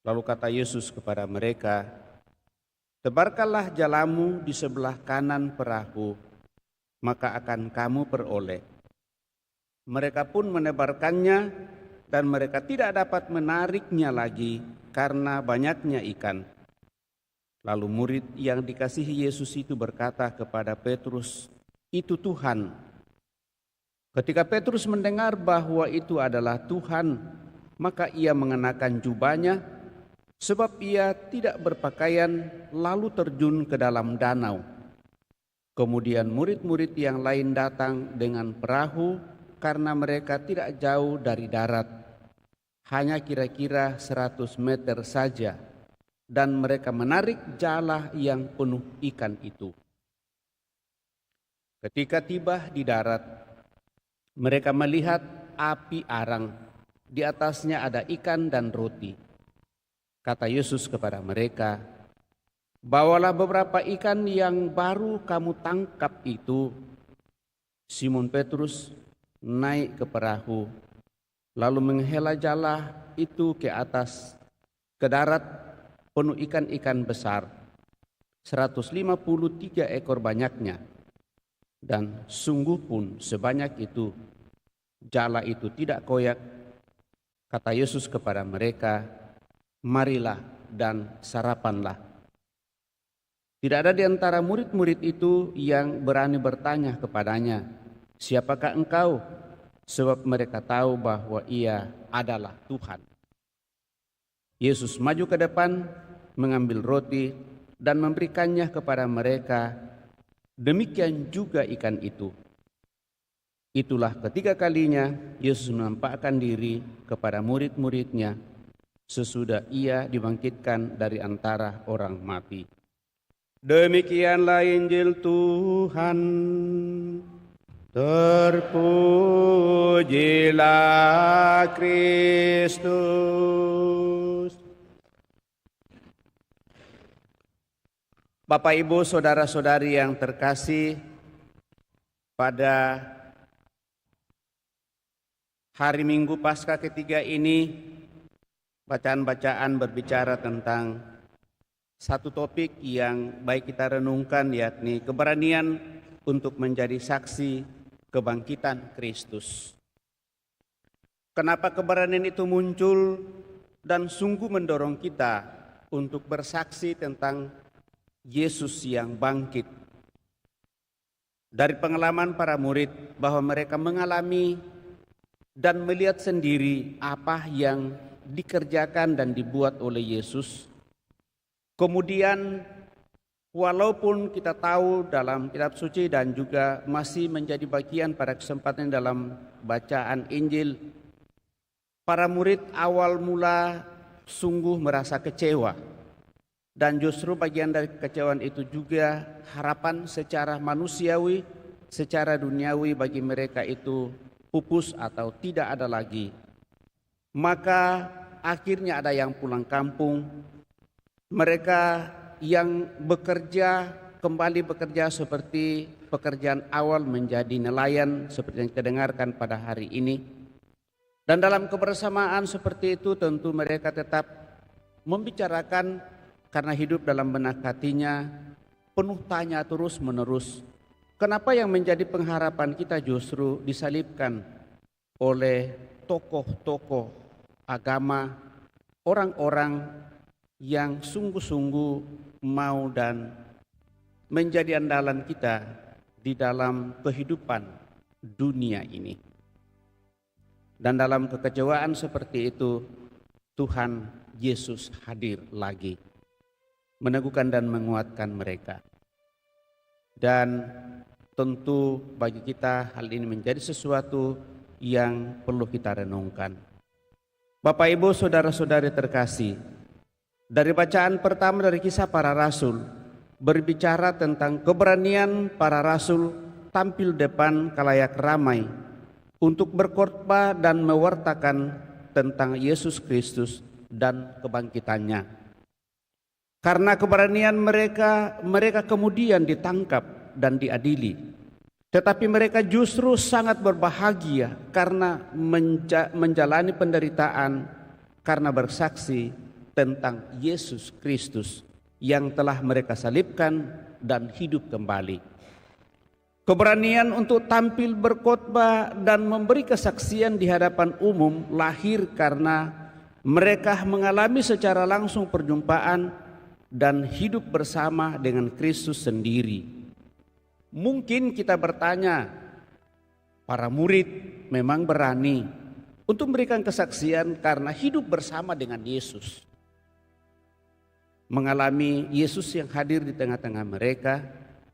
Lalu kata Yesus kepada mereka, "Tebarkanlah jalamu di sebelah kanan perahu, maka akan kamu peroleh." Mereka pun menebarkannya, dan mereka tidak dapat menariknya lagi karena banyaknya ikan. Lalu murid yang dikasihi Yesus itu berkata kepada Petrus, "Itu Tuhan." Ketika Petrus mendengar bahwa itu adalah Tuhan, maka ia mengenakan jubahnya, sebab ia tidak berpakaian, lalu terjun ke dalam danau. Kemudian murid-murid yang lain datang dengan perahu, karena mereka tidak jauh dari darat, hanya kira-kira 100 meter saja, dan mereka menarik jala yang penuh ikan itu. Ketika tiba di darat, mereka melihat api arang, di atasnya ada ikan dan roti. Kata Yesus kepada mereka, "Bawalah beberapa ikan yang baru kamu tangkap itu." Simon Petrus naik ke perahu, lalu menghela jala itu ke atas, ke darat penuh ikan-ikan besar, 153 ekor banyaknya. Dan sungguh pun sebanyak itu, jala itu tidak koyak. Kata Yesus kepada mereka, "Marilah dan sarapanlah." Tidak ada di antara murid-murid itu yang berani bertanya kepadanya, "Siapakah engkau?" Sebab mereka tahu bahwa ia adalah Tuhan. Yesus maju ke depan, mengambil roti dan memberikannya kepada mereka. Demikian juga ikan itu. Itulah ketiga kalinya Yesus menampakkan diri kepada murid-murid-Nya sesudah ia dibangkitkan dari antara orang mati. Demikianlah Injil Tuhan. Terpujilah Kristus. Bapak, Ibu, saudara-saudari yang terkasih, pada hari Minggu Paskah ketiga ini, bacaan-bacaan berbicara tentang satu topik yang baik kita renungkan, yakni keberanian untuk menjadi saksi kebangkitan Kristus. Kenapa keberanian itu muncul dan sungguh mendorong kita untuk bersaksi tentang Yesus yang bangkit. Dari pengalaman para murid bahwa mereka mengalami dan melihat sendiri apa yang dikerjakan dan dibuat oleh Yesus. Kemudian walaupun kita tahu dalam kitab suci dan juga masih menjadi bagian pada kesempatan dalam bacaan Injil, para murid awal mula sungguh merasa kecewa. Dan justru bagian dari kekecewaan itu juga harapan secara manusiawi, secara duniawi bagi mereka itu pupus atau tidak ada lagi. Maka akhirnya ada yang pulang kampung, mereka yang bekerja kembali bekerja seperti pekerjaan awal menjadi nelayan seperti yang kita dengarkan pada hari ini. Dan dalam kebersamaan seperti itu tentu mereka tetap membicarakan karena hidup dalam benak hatinya penuh tanya terus menerus. Kenapa yang menjadi pengharapan kita justru disalibkan oleh tokoh-tokoh agama, orang-orang yang sungguh-sungguh mau dan menjadi andalan kita di dalam kehidupan dunia ini. Dan dalam kekecewaan seperti itu, Tuhan Yesus hadir lagi, meneguhkan dan menguatkan mereka. Dan tentu bagi kita hal ini menjadi sesuatu yang perlu kita renungkan. Bapak, Ibu, saudara-saudari terkasih, dari bacaan pertama dari Kisah Para Rasul berbicara tentang keberanian para rasul tampil depan khalayak ramai untuk berkhotbah dan mewartakan tentang Yesus Kristus dan kebangkitannya. Karena keberanian mereka kemudian ditangkap dan diadili. Tetapi mereka justru sangat berbahagia karena menjalani penderitaan karena bersaksi tentang Yesus Kristus yang telah mereka salibkan dan hidup kembali. Keberanian untuk tampil berkhotbah dan memberi kesaksian di hadapan umum lahir karena mereka mengalami secara langsung perjumpaan dan hidup bersama dengan Kristus sendiri. Mungkin kita bertanya, para murid memang berani untuk memberikan kesaksian karena hidup bersama dengan Yesus. Mengalami Yesus yang hadir di tengah-tengah mereka,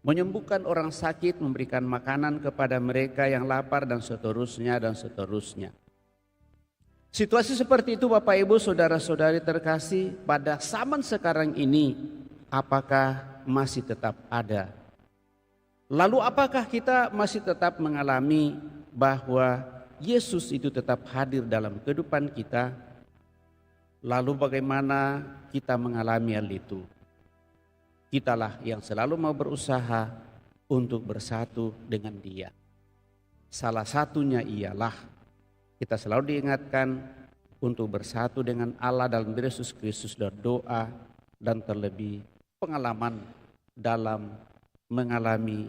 menyembuhkan orang sakit, memberikan makanan kepada mereka yang lapar dan seterusnya dan seterusnya. Situasi seperti itu Bapak Ibu saudara-saudari terkasih pada zaman sekarang ini apakah masih tetap ada? Lalu apakah kita masih tetap mengalami bahwa Yesus itu tetap hadir dalam kehidupan kita? Lalu bagaimana kita mengalami hal itu? Kitalah yang selalu mau berusaha untuk bersatu dengan Dia. Salah satunya ialah kita selalu diingatkan untuk bersatu dengan Allah dalam Yesus Kristus dan doa, dan terlebih pengalaman dalam mengalami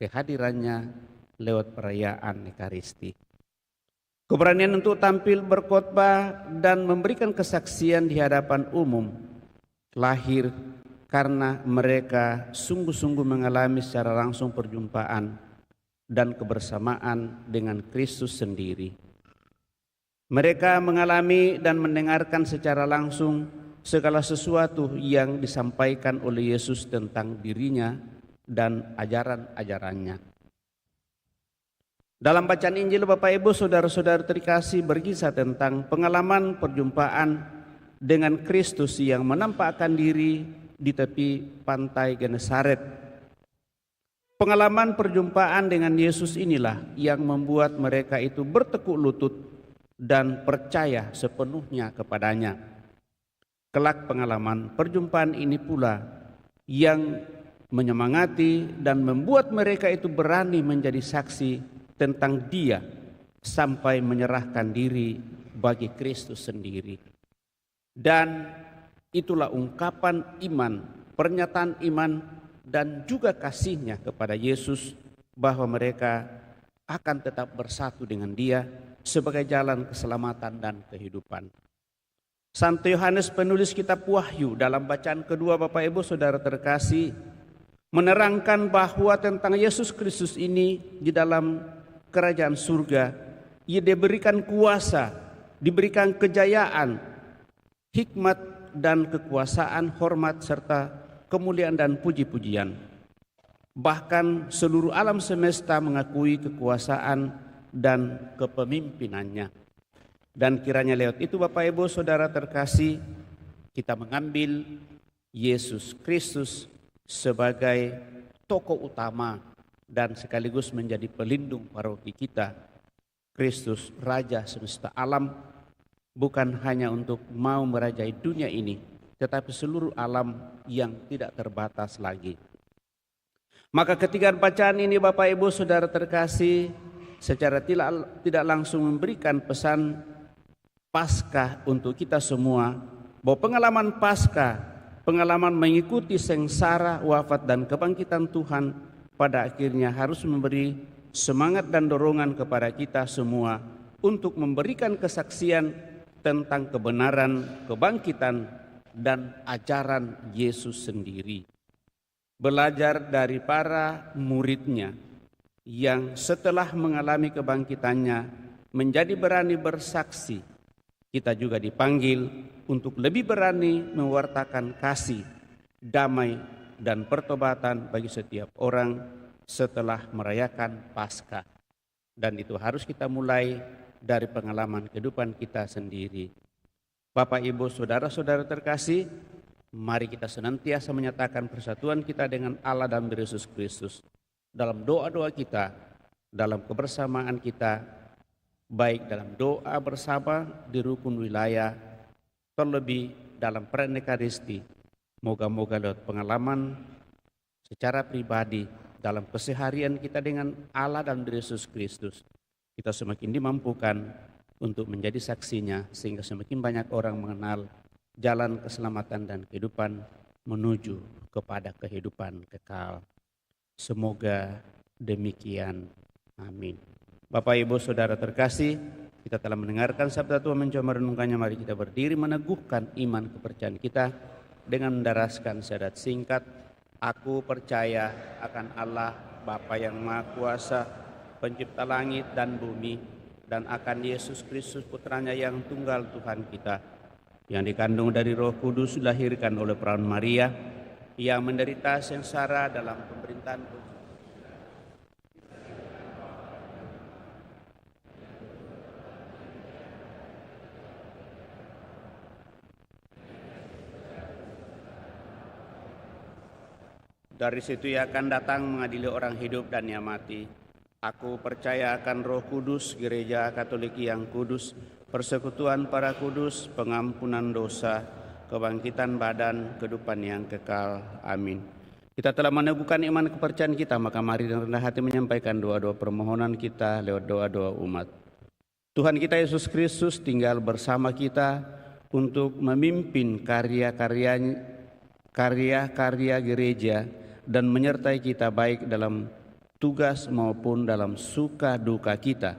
kehadirannya lewat perayaan Ekaristi. Keberanian untuk tampil berkhotbah dan memberikan kesaksian di hadapan umum lahir karena mereka sungguh-sungguh mengalami secara langsung perjumpaan dan kebersamaan dengan Kristus sendiri. Mereka mengalami dan mendengarkan secara langsung segala sesuatu yang disampaikan oleh Yesus tentang dirinya dan ajaran-ajarannya. Dalam bacaan Injil Bapak Ibu saudara-saudara terkasih berkisah tentang pengalaman perjumpaan dengan Kristus yang menampakkan diri di tepi pantai Genesaret. Pengalaman perjumpaan dengan Yesus inilah yang membuat mereka itu bertekuk lutut dan percaya sepenuhnya kepadanya. Kelak pengalaman perjumpaan ini pula yang menyemangati dan membuat mereka itu berani menjadi saksi tentang Dia sampai menyerahkan diri bagi Kristus sendiri. Dan itulah ungkapan iman, pernyataan iman dan juga kasihnya kepada Yesus bahwa mereka akan tetap bersatu dengan Dia sebagai jalan keselamatan dan kehidupan. Santo Yohanes penulis kitab Wahyu dalam bacaan kedua Bapak Ibu saudara terkasih menerangkan bahwa tentang Yesus Kristus ini di dalam kerajaan surga Ia diberikan kuasa, diberikan kejayaan, hikmat dan kekuasaan, hormat serta kemuliaan dan puji-pujian. Bahkan seluruh alam semesta mengakui kekuasaan dan kepemimpinannya. Dan kiranya lewat itu Bapak Ibu Saudara terkasih, kita mengambil Yesus Kristus sebagai tokoh utama dan sekaligus menjadi pelindung paroki kita. Kristus Raja semesta alam, bukan hanya untuk mau merajai dunia ini, tetapi seluruh alam yang tidak terbatas lagi. Maka ketika bacaan ini Bapak Ibu Saudara terkasih secara tidak langsung memberikan pesan Paskah untuk kita semua bahwa pengalaman Paskah, pengalaman mengikuti sengsara, wafat, dan kebangkitan Tuhan pada akhirnya harus memberi semangat dan dorongan kepada kita semua untuk memberikan kesaksian tentang kebenaran, kebangkitan, dan ajaran Yesus sendiri. Belajar dari para muridnya yang setelah mengalami kebangkitannya menjadi berani bersaksi, kita juga dipanggil untuk lebih berani mewartakan kasih, damai, dan pertobatan bagi setiap orang setelah merayakan Paskah. Dan itu harus kita mulai dari pengalaman kehidupan kita sendiri. Bapak, Ibu, saudara-saudara terkasih, mari kita senantiasa menyatakan persatuan kita dengan Allah dan Yesus Kristus dalam doa-doa kita, dalam kebersamaan kita, baik dalam doa bersama di rukun wilayah, terlebih dalam perayaan Ekaristi. Moga-moga lewat pengalaman secara pribadi dalam keseharian kita dengan Allah dan Yesus Kristus, kita semakin dimampukan untuk menjadi saksinya, sehingga semakin banyak orang mengenal jalan keselamatan dan kehidupan menuju kepada kehidupan kekal. Semoga demikian. Amin. Bapak, Ibu, saudara terkasih, kita telah mendengarkan sabda Tuhan, mencoba merenungkannya. Mari kita berdiri meneguhkan iman kepercayaan kita dengan mendaraskan syahadat singkat. Aku percaya akan Allah Bapa yang Maha Kuasa, pencipta langit dan bumi, dan akan Yesus Kristus putranya yang tunggal Tuhan kita, yang dikandung dari Roh Kudus, dilahirkan oleh perawan Maria, yang menderita sengsara dalam pemerintahan dari situ ia akan datang mengadili orang hidup dan yang mati. Aku percaya akan Roh Kudus, Gereja Katolik yang kudus, persekutuan para kudus, pengampunan dosa, kebangkitan badan, kehidupan yang kekal. Amin. Kita telah meneguhkan iman kepercayaan kita, maka mari dengan rendah hati menyampaikan doa-doa permohonan kita lewat doa-doa umat. Tuhan kita Yesus Kristus tinggal bersama kita untuk memimpin karya-karya gereja dan menyertai kita baik dalam tugas maupun dalam suka duka kita.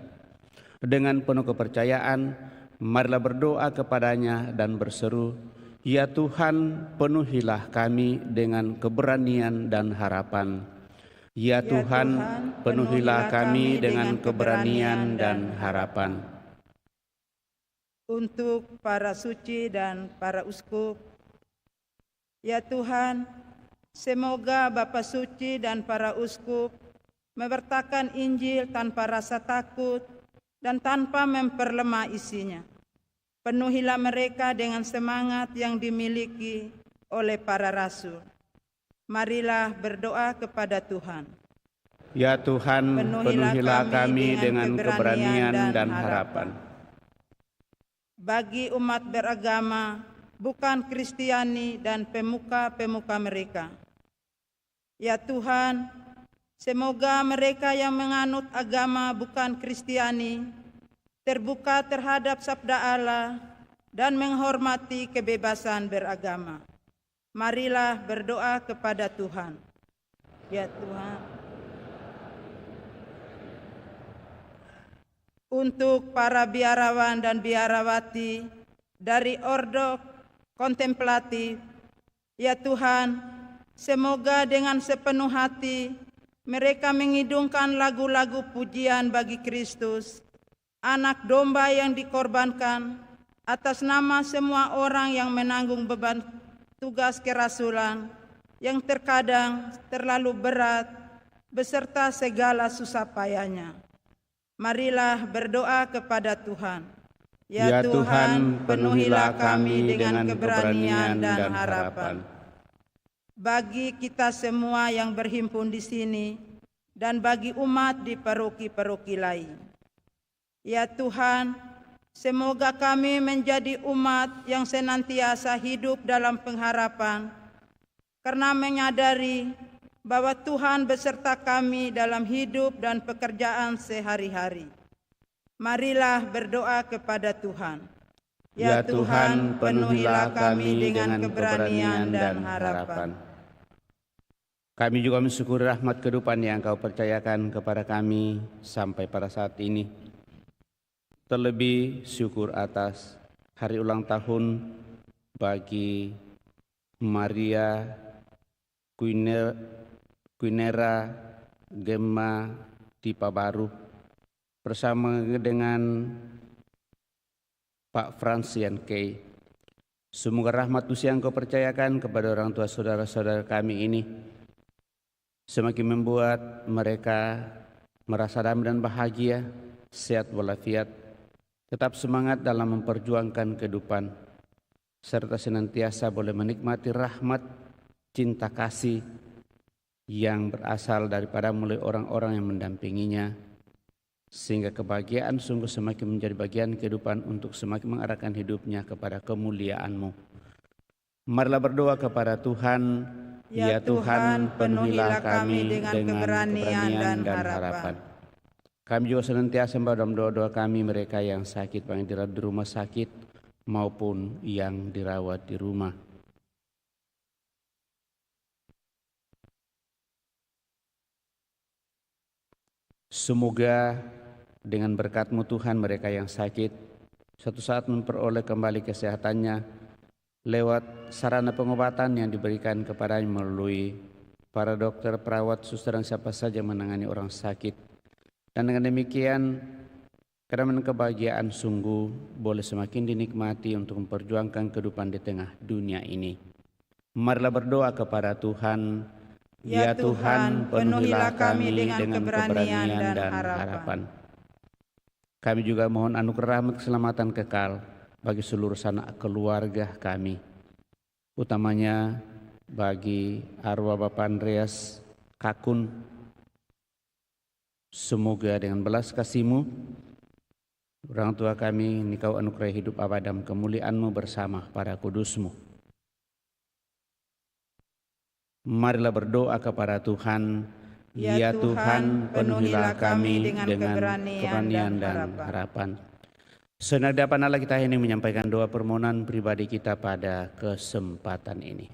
Dengan penuh kepercayaan, marilah berdoa kepadanya dan berseru, ya Tuhan, penuhilah kami dengan keberanian dan harapan. Ya Tuhan, penuhilah kami dengan keberanian dan harapan. Untuk para suci dan para uskup, ya Tuhan, semoga Bapa Suci dan para uskup memberitakan Injil tanpa rasa takut dan tanpa memperlemah isinya. Penuhilah mereka dengan semangat yang dimiliki oleh para rasul. Marilah berdoa kepada Tuhan. Ya Tuhan, penuhilah kami dengan keberanian dan harapan. Bagi umat beragama bukan Kristiani dan pemuka-pemuka mereka, ya Tuhan, semoga mereka yang menganut agama bukan Kristiani terbuka terhadap sabda Allah dan menghormati kebebasan beragama. Marilah berdoa kepada Tuhan. Ya Tuhan, untuk para biarawan dan biarawati dari Ordo Kontemplatif, ya Tuhan, semoga dengan sepenuh hati mereka mengidungkan lagu-lagu pujian bagi Kristus, anak domba yang dikorbankan atas nama semua orang yang menanggung beban tugas kerasulan yang terkadang terlalu berat beserta segala susah payahnya. Marilah berdoa kepada Tuhan. Ya Tuhan, penuhilah kami dengan keberanian dan harapan. Bagi kita semua yang berhimpun di sini dan bagi umat di paroki-paroki lain, ya Tuhan, semoga kami menjadi umat yang senantiasa hidup dalam pengharapan karena menyadari bahwa Tuhan beserta kami dalam hidup dan pekerjaan sehari-hari. Marilah berdoa kepada Tuhan. Ya Tuhan, penuhilah kami dengan keberanian dan harapan. Kami juga mensyukuri rahmat kehidupan yang Engkau percayakan kepada kami sampai pada saat ini. Terlebih syukur atas hari ulang tahun bagi Maria Quinera Gemma Dipa Baru bersama dengan Pak Francian Kay. Semoga rahmat usia yang Kau percayakan kepada orang tua saudara-saudara kami ini semakin membuat mereka merasa damai dan bahagia, sehat walafiat, tetap semangat dalam memperjuangkan kehidupan, serta senantiasa boleh menikmati rahmat, cinta kasih yang berasal daripada mulai orang-orang yang mendampinginya, sehingga kebahagiaan sungguh semakin menjadi bagian kehidupan untuk semakin mengarahkan hidupnya kepada kemuliaan-Mu. Marilah berdoa kepada Tuhan. Ya Tuhan, penuhilah kami dengan keberanian dan harapan. Kami juga senantiasa dalam doa-doa kami mereka yang sakit, baik yang dirawat di rumah sakit maupun yang dirawat di rumah. Semoga dengan berkat-Mu Tuhan mereka yang sakit suatu saat memperoleh kembali kesehatannya lewat sarana pengobatan yang diberikan kepadanya melalui para dokter, perawat, suster, dan siapa saja menangani orang sakit. Dan dengan demikian, kadang kebahagiaan sungguh boleh semakin dinikmati untuk memperjuangkan kehidupan di tengah dunia ini. Marilah berdoa kepada Tuhan. Ya Tuhan, penuhilah kami dengan keberanian dan harapan. Kami juga mohon anugerah rahmat keselamatan kekal bagi seluruh sanak keluarga kami, utamanya bagi arwah Bapak Andreas Kakun. Semoga dengan belas kasih-Mu, orang tua kami ini Kau anugerah hidup abadi dalam kemuliaan-Mu bersama para kudus-Mu. Marilah berdoa kepada Tuhan. Ya Tuhan, penuhilah kami dengan keberanian dan harapan. Senadapan Allah kita ini menyampaikan doa permohonan pribadi kita pada kesempatan ini.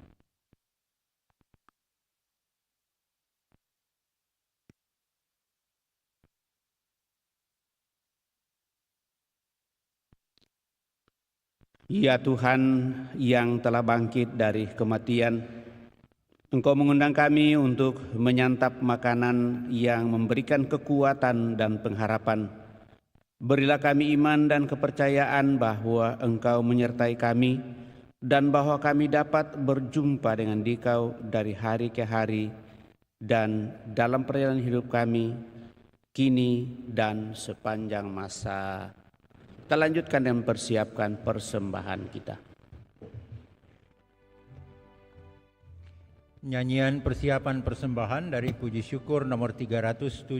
Ya Tuhan yang telah bangkit dari kematian, Engkau mengundang kami untuk menyantap makanan yang memberikan kekuatan dan pengharapan. Berilah kami iman dan kepercayaan bahwa Engkau menyertai kami dan bahwa kami dapat berjumpa dengan Dikau dari hari ke hari dan dalam perjalanan hidup kami kini dan sepanjang masa. Kita lanjutkan dan mempersiapkan persembahan kita. Nyanyian persiapan persembahan dari Puji Syukur nomor 377.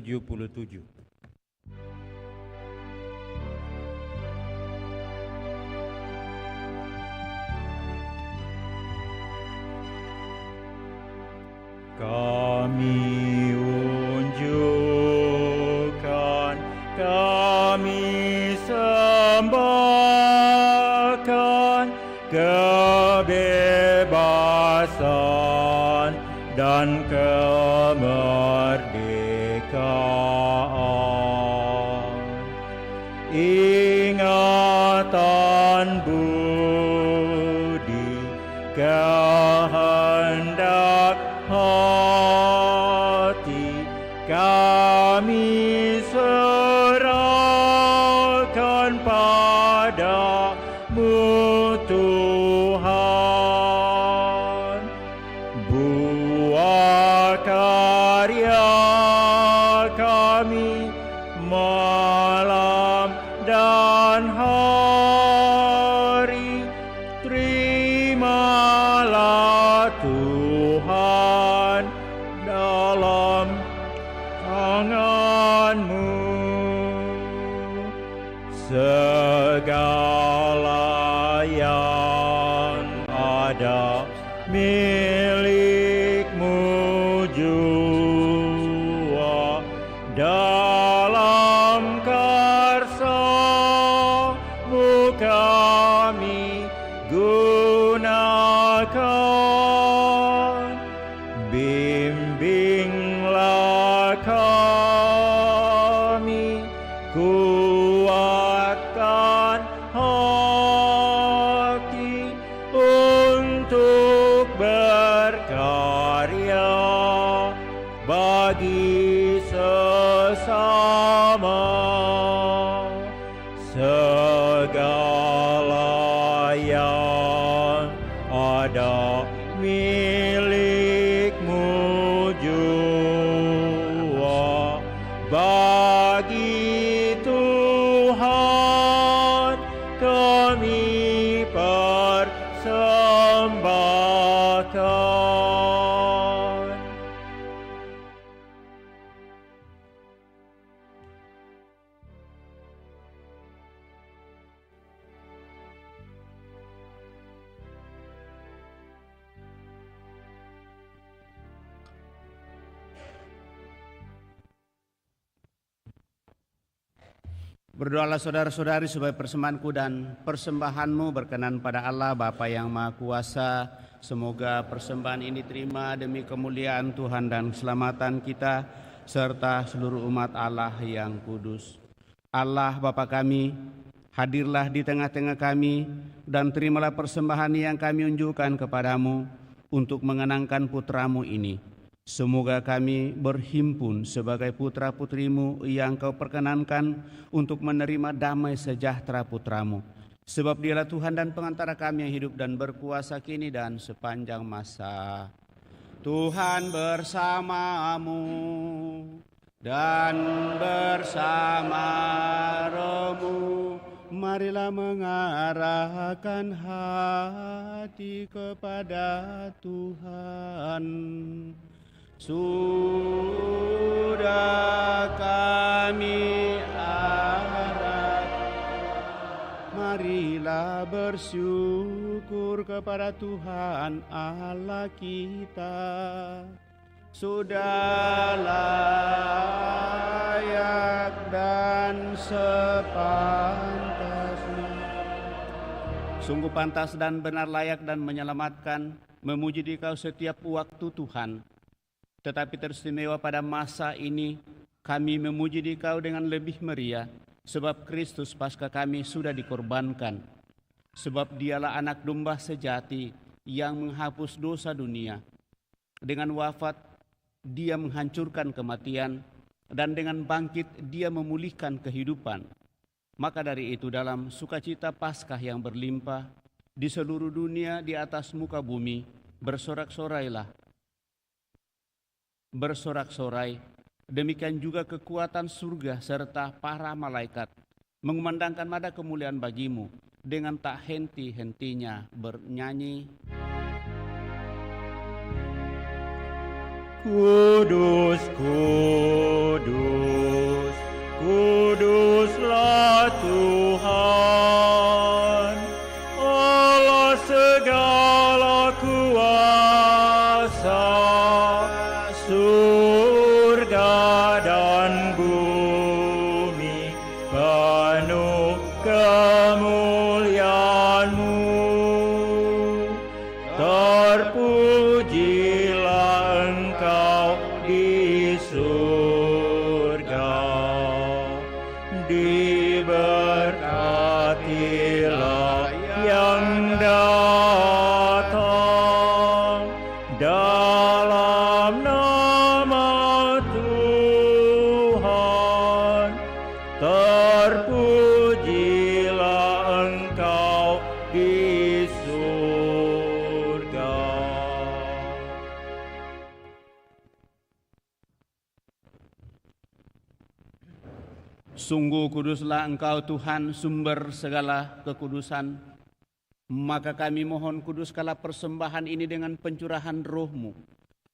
Kami unjukkan, kami sembahkan kebebasan dan kemerdekaan. Ingatan budi kehendak hati kami serahkan padamu Tuhan. Buah karya kami malam dan hari, terimalah Tuhan dalam tangan-Mu. Segala yang ada milik-Mu jua, dalam karsa-Mu kami berkarya bagi sesama, segala yang ada milikmu jua bagi Tuhan kami persembahkan. Berdoalah saudara-saudari supaya persembahanku dan persembahanmu berkenan pada Allah Bapa yang Maha Kuasa. Semoga persembahan ini terima demi kemuliaan Tuhan dan keselamatan kita serta seluruh umat Allah yang kudus. Allah Bapa kami, hadirlah di tengah-tengah kami dan terimalah persembahan yang kami unjukkan kepadamu untuk mengenangkan putramu ini. Semoga kami berhimpun sebagai putra-putrimu yang kau perkenankan untuk menerima damai sejahtera putramu. Sebab dialah Tuhan dan pengantara kami yang hidup dan berkuasa kini dan sepanjang masa. Tuhan bersamamu dan bersama rohmu. Marilah mengarahkan hati kepada Tuhan. Sudah kami arah, marilah bersyukur kepada Tuhan Allah kita. Sudah layak dan sepantasnya. Sungguh pantas dan benar layak dan menyelamatkan memuji Dikau setiap waktu Tuhan. Tetapi teristimewa pada masa ini kami memuji Dikau dengan lebih meriah, sebab Kristus Paskah kami sudah dikorbankan. Sebab dialah anak domba sejati yang menghapus dosa dunia. Dengan wafat dia menghancurkan kematian, dan dengan bangkit dia memulihkan kehidupan. Maka dari itu dalam sukacita Paskah yang berlimpah, di seluruh dunia di atas muka bumi, bersorak-sorai, demikian juga kekuatan surga serta para malaikat mengumandangkan nada kemuliaan bagimu dengan tak henti-hentinya bernyanyi. Kudus, kudus, kuduslah Tuhan, Allah segala kuasa. Surga dan bumi penuh kemuliaan-Mu. Terpujilah Engkau di surga, diberkatilah yang datang dalam nama Tuhan. Terpujilah Engkau di surga. Sungguh kuduslah Engkau Tuhan, sumber segala kekudusan. Maka kami mohon kuduskanlah persembahan ini dengan pencurahan roh-Mu,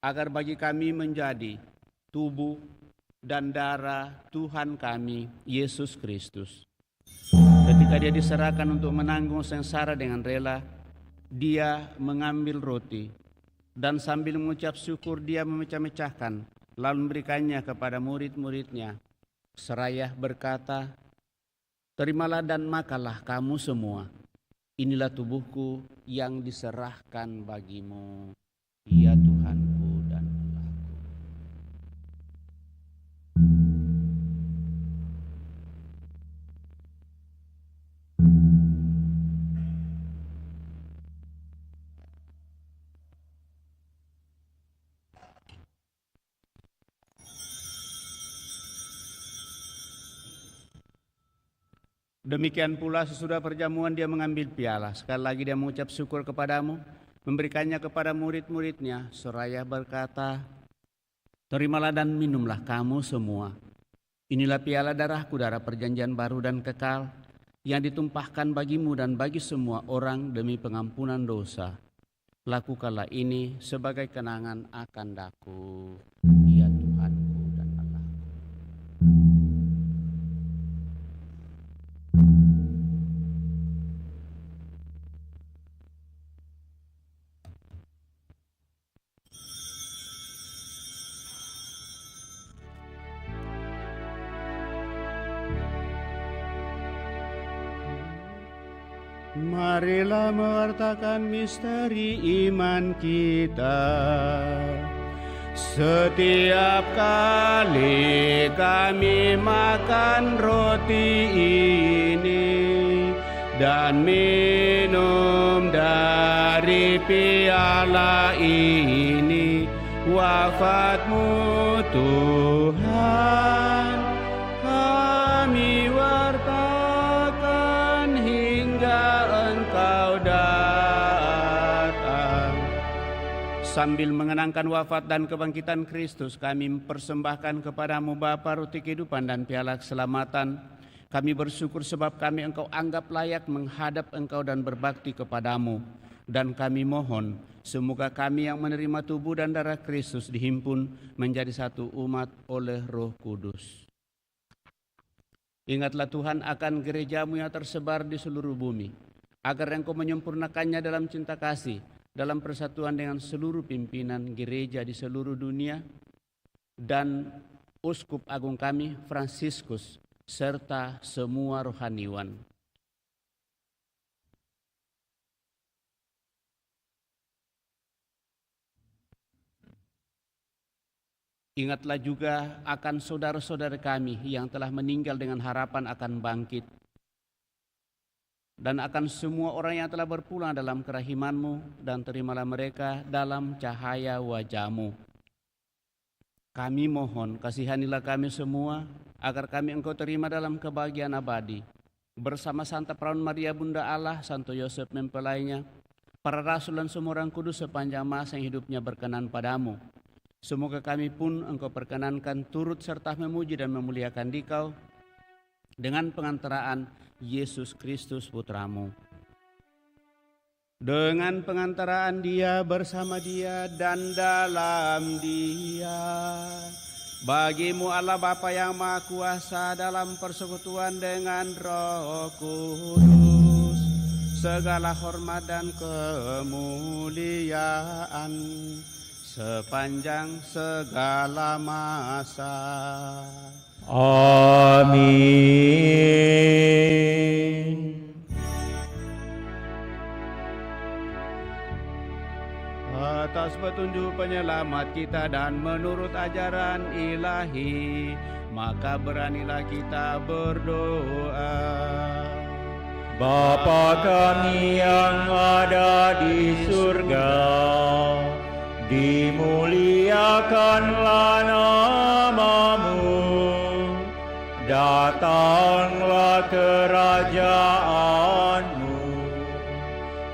agar bagi kami menjadi tubuh dan darah Tuhan kami, Yesus Kristus. Ketika dia diserahkan untuk menanggung sengsara dengan rela, dia mengambil roti, dan sambil mengucap syukur dia memecah-mecahkan, lalu memberikannya kepada murid-muridnya. Seraya berkata, "Terimalah dan makanlah kamu semua. Inilah tubuhku yang diserahkan bagimu, ya Tuhanku dan Allahku." Demikian pula sesudah perjamuan dia mengambil piala. Sekali lagi dia mengucap syukur kepadamu, memberikannya kepada murid-muridnya, seraya berkata, "Terimalah dan minumlah kamu semua. Inilah piala darahku, darah perjanjian baru dan kekal, yang ditumpahkan bagimu dan bagi semua orang demi pengampunan dosa. Lakukanlah ini sebagai kenangan akan daku, ya Tuhanku dan Allahku." Marilah mewartakan misteri iman kita. Setiap kali kami makan roti ini dan minum dari piala ini, wafat-Mu Tuhan kami wartakan hingga Engkau datang. Sambil mengenangkan wafat dan kebangkitan Kristus, kami mempersembahkan kepadamu Bapa roti kehidupan dan piala keselamatan. Kami bersyukur sebab kami Engkau anggap layak menghadap Engkau dan berbakti kepadamu. Dan kami mohon, semoga kami yang menerima tubuh dan darah Kristus dihimpun menjadi satu umat oleh Roh Kudus. Ingatlah Tuhan akan gereja-Mu yang tersebar di seluruh bumi, agar Engkau menyempurnakannya dalam cinta kasih, dalam persatuan dengan seluruh pimpinan gereja di seluruh dunia, dan Uskup Agung kami, Fransiskus, serta semua rohaniwan. Ingatlah juga akan saudara-saudara kami yang telah meninggal dengan harapan akan bangkit, dan akan semua orang yang telah berpulang dalam kerahiman-Mu, dan terimalah mereka dalam cahaya wajah-Mu. Kami mohon, kasihanilah kami semua, agar kami Engkau terima dalam kebahagiaan abadi, bersama Santa Perawan Maria Bunda Allah, Santo Yosef mempelainya, para rasul dan semua orang kudus sepanjang masa yang hidupnya berkenan padamu. Semoga kami pun Engkau perkenankan turut serta memuji dan memuliakan Dikau dengan pengantaraan Yesus Kristus Putra-Mu. Dengan pengantaraan Dia, bersama Dia, dan dalam Dia, bagi-Mu Allah Bapa yang Maha Kuasa dalam persekutuan dengan Roh Kudus, segala hormat dan kemuliaan sepanjang segala masa. Amin. Atas petunjuk penyelamat kita dan menurut ajaran ilahi, maka beranilah kita berdoa. Bapa kami yang ada di surga, dimuliakanlah nama-Mu, datanglah kerajaan-Mu,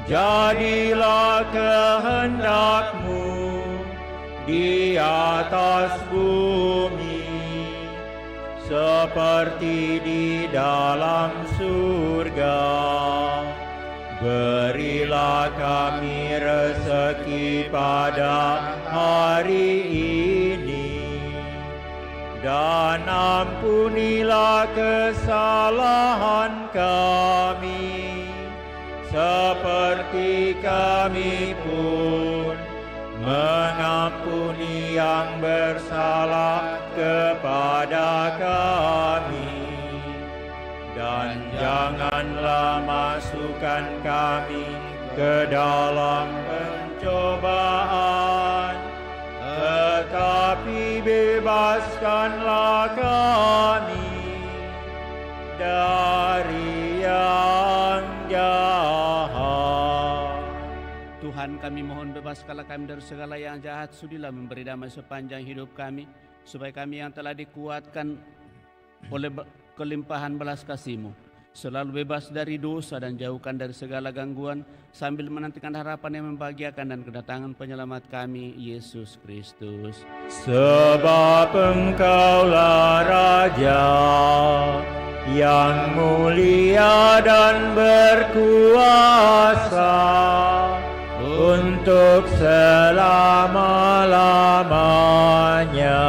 jadilah kehendak-Mu di atas bumi seperti di dalam surga. Berilah kami rezeki pada hari ini, dan ampunilah kesalahan kami, seperti kami pun mengampuni yang bersalah kepada kami. Dan janganlah masukkan kami ke dalam pencobaan, tetapi bebaskanlah kami dari yang jahat. Tuhan, kami mohon bebaskanlah kami dari segala yang jahat. Sudilah memberi damai sepanjang hidup kami, supaya kami yang telah dikuatkan oleh kelimpahan belas kasih-Mu selalu bebas dari dosa dan jauhkan dari segala gangguan, sambil menantikan harapan yang membahagiakan dan kedatangan penyelamat kami, Yesus Kristus. Sebab Engkaulah Raja yang mulia dan berkuasa untuk selama-lamanya.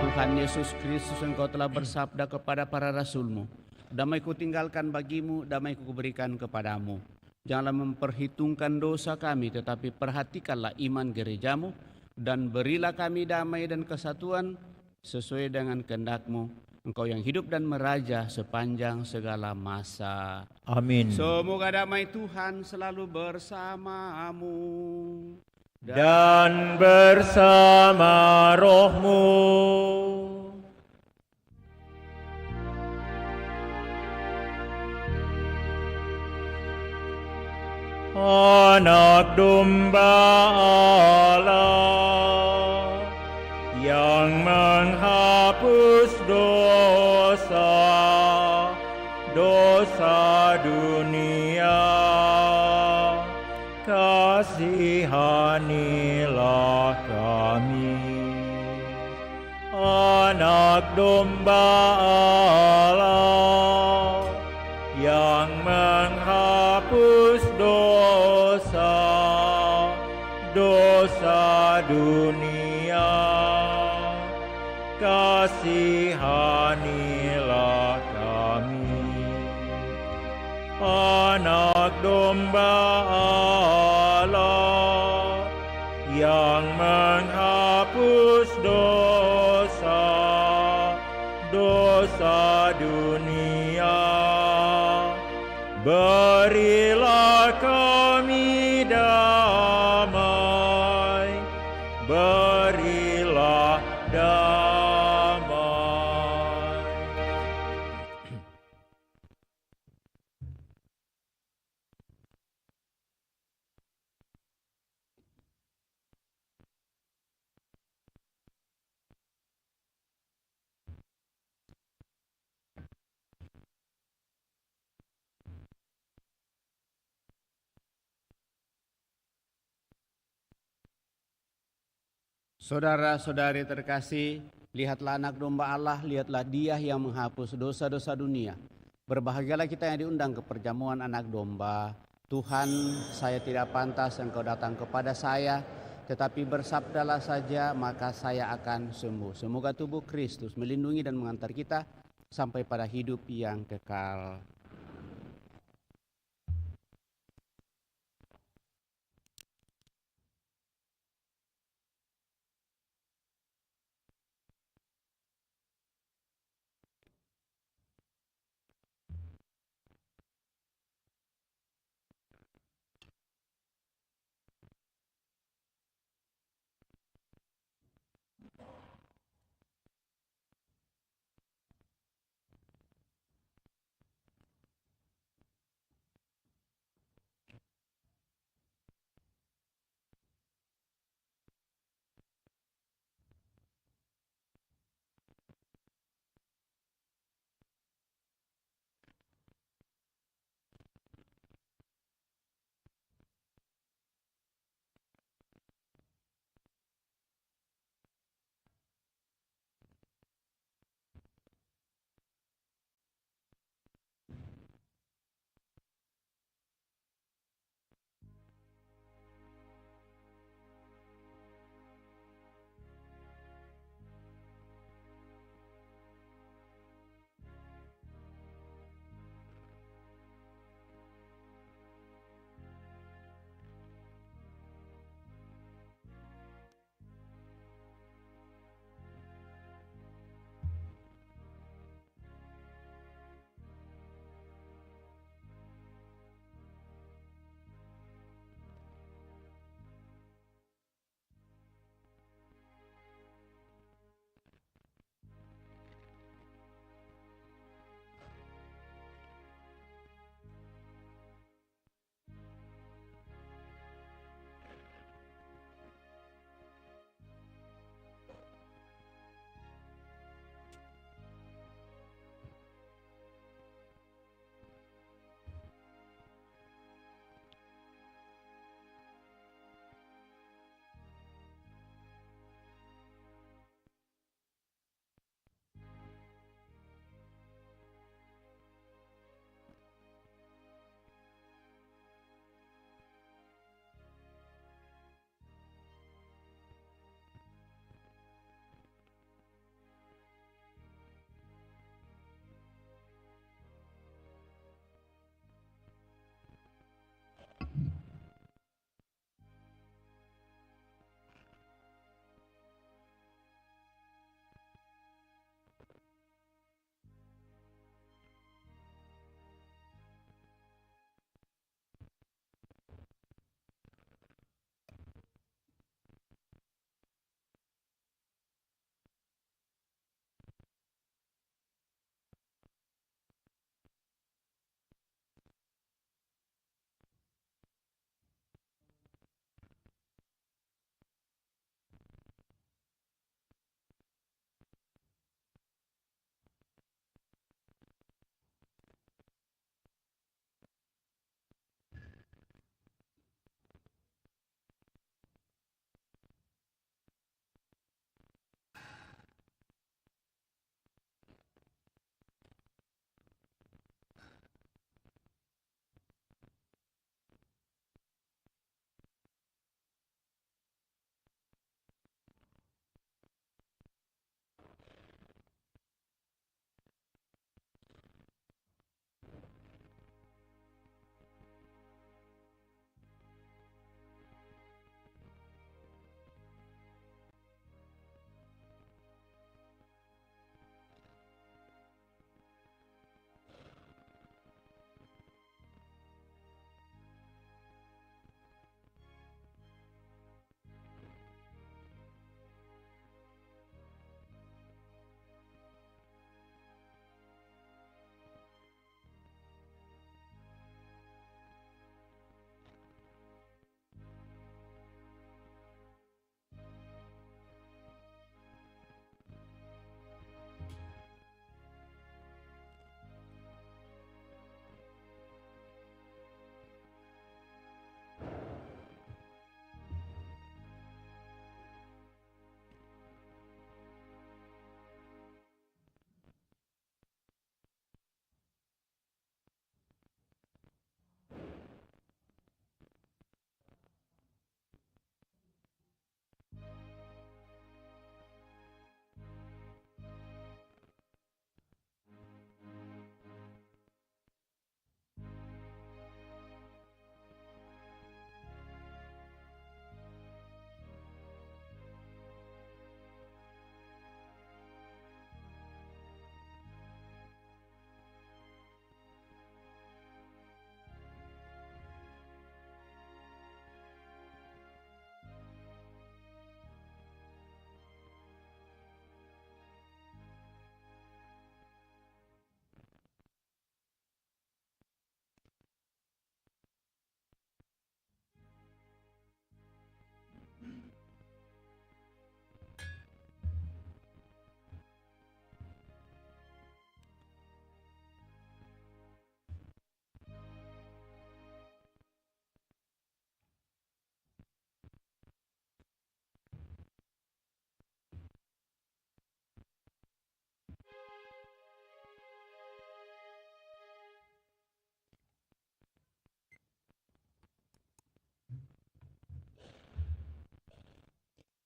Tuhan Yesus Kristus, Engkau telah bersabda kepada para rasul-Mu, damai ku tinggalkan bagimu, damai ku berikan kepadamu. Janganlah memperhitungkan dosa kami, tetapi perhatikanlah iman gerejamu, dan berilah kami damai dan kesatuan sesuai dengan kehendak-Mu. Engkau yang hidup dan meraja sepanjang segala masa. Amin. Semoga damai Tuhan selalu bersamamu. Dan bersama rohmu. Anak domba Allah yang menghapus dosa dunia, kasihanilah kami. Anak domba Allah yang menghapus dosa dunia, kasihanilah kami. Anak domba Allah yang menghapus dosa dunia, berilah kami damai, berilah damai. Saudara-saudari terkasih, lihatlah anak domba Allah, lihatlah Dia yang menghapus dosa-dosa dunia. Berbahagialah kita yang diundang ke perjamuan anak domba. Tuhan, saya tidak pantas Engkau datang kepada saya, tetapi bersabdalah saja maka saya akan sembuh. Semoga tubuh Kristus melindungi dan mengantar kita sampai pada hidup yang kekal.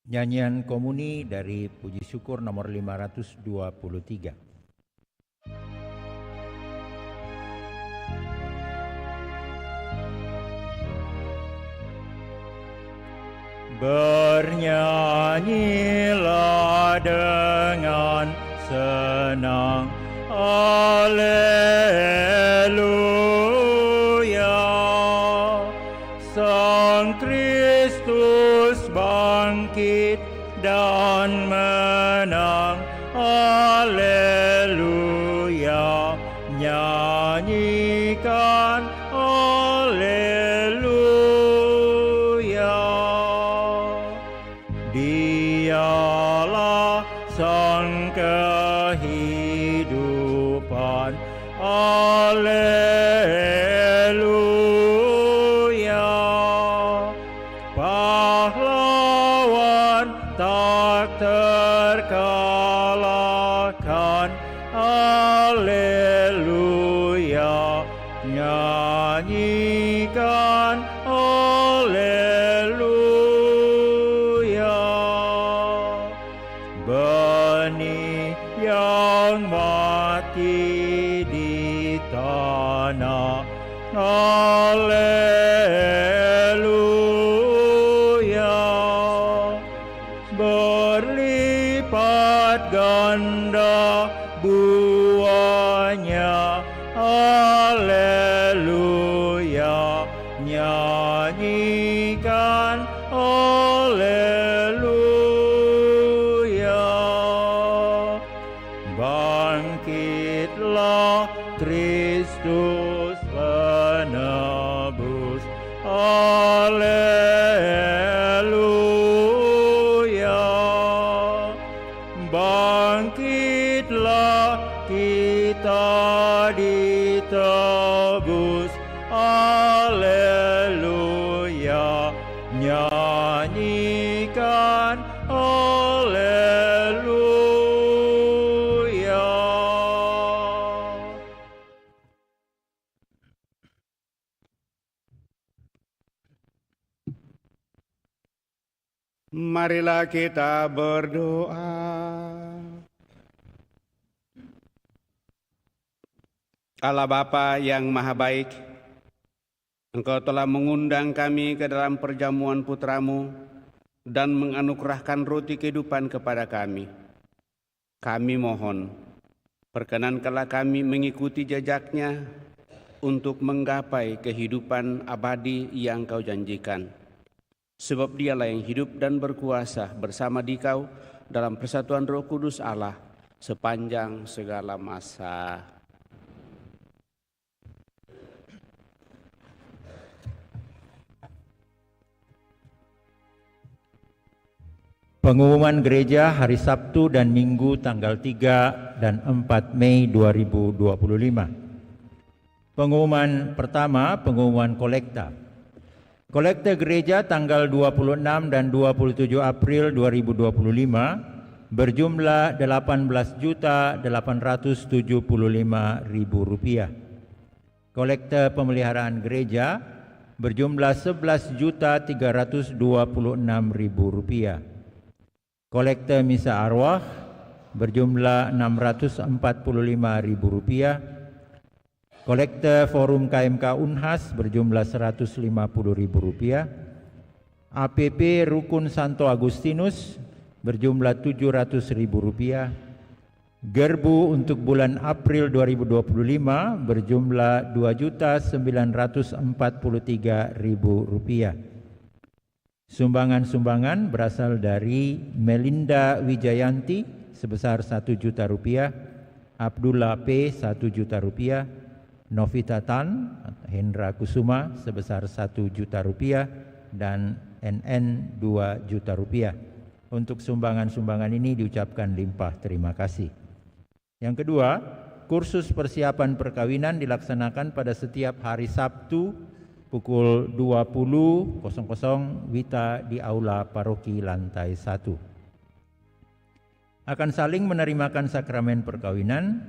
Nyanyian komuni dari Puji Syukur nomor 523. Bernyanyilah dengan senang, Haleluya. Sang Kristus bangkit dan menang, Haleluya. Nyanyikan Haleluya. Dialah sang kehidupan, Haleluya. Pahlawan tak terkalahkan, Haleluya. Nyanyikan Haleluya. Benih yang mati di tanah, Haleluya. Berlipat ganda buahnya, Haleluya. Nyanyikan Haleluya. Bangkitlah Kristus penebus, Haleluya. Bangkitlah kita ditebus, Haleluya. Nyanyikan Haleluya. Marilah kita berdoa. Allah Bapa yang Maha Baik, Engkau telah mengundang kami ke dalam perjamuan putra-Mu dan menganugerahkan roti kehidupan kepada kami. Kami mohon, perkenankanlah kami mengikuti jejaknya untuk menggapai kehidupan abadi yang Kau janjikan. Sebab Dialah yang hidup dan berkuasa bersama Dikau dalam persatuan Roh Kudus Allah sepanjang segala masa. Pengumuman gereja hari Sabtu dan Minggu tanggal 3 dan 4 Mei 2025. Pengumuman pertama, pengumuman kolekta. Kolekta gereja tanggal 26 dan 27 April 2025 berjumlah Rp18.875.000. Kolekta pemeliharaan gereja berjumlah Rp11.326.000. Kolekta misa arwah berjumlah Rp645.000. Kolekta forum KMK Unhas berjumlah Rp150.000. APP Rukun Santo Agustinus berjumlah Rp700.000. Gerbu untuk bulan April 2025 berjumlah Rp2.943.000. Sumbangan-sumbangan berasal dari Melinda Wijayanti sebesar Rp1.000.000, Abdullah P. Rp1.000.000, Novita Tan Hendra Kusuma sebesar Rp1.000.000 dan NN Rp2.000.000. Untuk sumbangan-sumbangan ini diucapkan limpah terima kasih. Yang kedua, kursus persiapan perkawinan dilaksanakan pada setiap hari Sabtu pukul 20.00 WITA di Aula Paroki lantai 1. Akan saling menerimakan sakramen perkawinan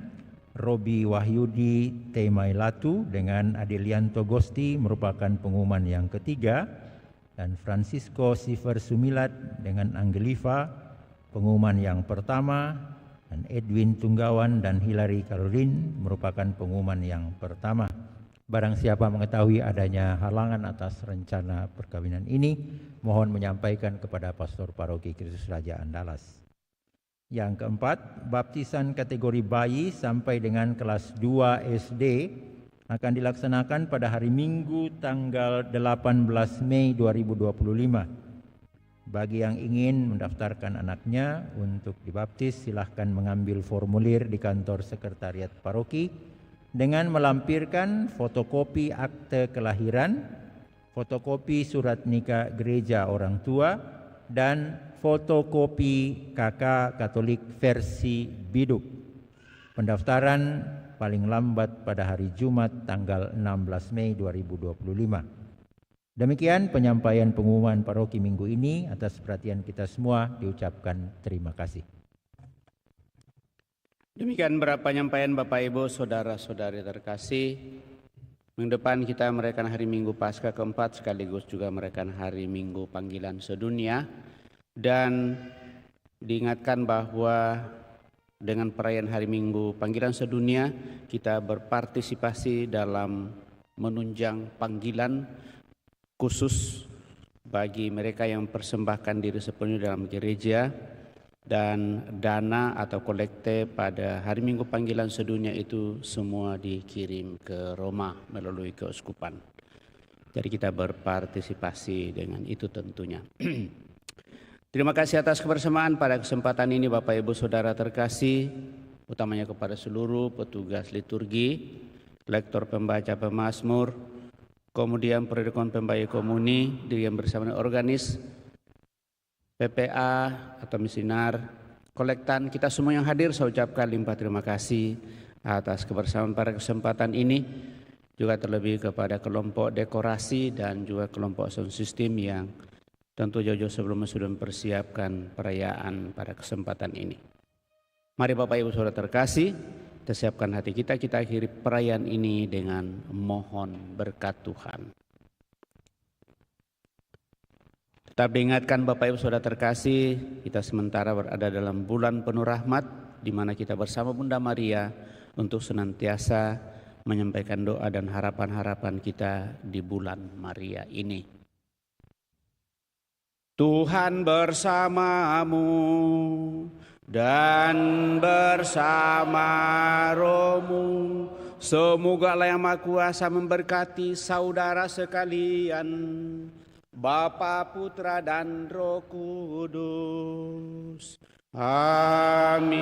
Robi Wahyudi Temailatu dengan Adelianto Gosti merupakan pengumuman yang ketiga. dan Francisco Siver Sumilat dengan Anggeliva pengumuman yang pertama, dan Edwin Tunggawan dan Hilary Caroline merupakan pengumuman yang pertama. Barang siapa mengetahui adanya halangan atas rencana perkawinan ini, mohon menyampaikan kepada Pastor Paroki Kristus Raja Andalas. Yang keempat, baptisan kategori bayi sampai dengan kelas 2 SD akan dilaksanakan pada hari Minggu tanggal 18 Mei 2025. Bagi yang ingin mendaftarkan anaknya untuk dibaptis, silahkan mengambil formulir di kantor sekretariat paroki dengan melampirkan fotokopi akte kelahiran, fotokopi surat nikah gereja orang tua, dan fotokopi KK Katolik versi Biduk. Pendaftaran paling lambat pada hari Jumat tanggal 16 Mei 2025. Demikian penyampaian pengumuman paroki minggu ini. Atas perhatian kita semua diucapkan terima kasih. Demikian penyampaian Bapak Ibu saudara-saudari terkasih. Minggu depan kita merayakan hari Minggu Paskah keempat sekaligus juga merayakan hari Minggu Panggilan Sedunia, dan diingatkan bahwa dengan perayaan hari Minggu Panggilan Sedunia kita berpartisipasi dalam menunjang panggilan khusus bagi mereka yang mempersembahkan diri sepenuhnya dalam gereja, dan dana atau kolekte pada hari Minggu Panggilan Sedunia itu semua dikirim ke Roma melalui keuskupan. Jadi kita berpartisipasi dengan itu tentunya. Terima kasih atas kebersamaan pada kesempatan ini Bapak Ibu Saudara terkasih, utamanya kepada seluruh petugas liturgi, lektor pembaca pemazmur, kemudian predikon pembayi komuni, diri yang bersama dengan organis, PPA atau misinar, kolektan, kita semua yang hadir saya ucapkan limpah terima kasih atas kebersamaan pada kesempatan ini. Juga terlebih kepada kelompok dekorasi dan juga kelompok sound system yang tentu jauh-jauh sebelumnya sudah mempersiapkan perayaan pada kesempatan ini. Mari Bapak Ibu Saudara terkasih, kita siapkan hati kita akhiri perayaan ini dengan mohon berkat Tuhan. Tetap diingatkan Bapak Ibu Saudara terkasih, kita sementara berada dalam bulan penuh rahmat, di mana kita bersama Bunda Maria untuk senantiasa menyampaikan doa dan harapan-harapan kita di bulan Maria ini. Tuhan bersamamu dan bersama rohmu. Semoga Allah yang Maha Kuasa memberkati saudara sekalian, Bapa, Putra, dan Roh Kudus. Amin.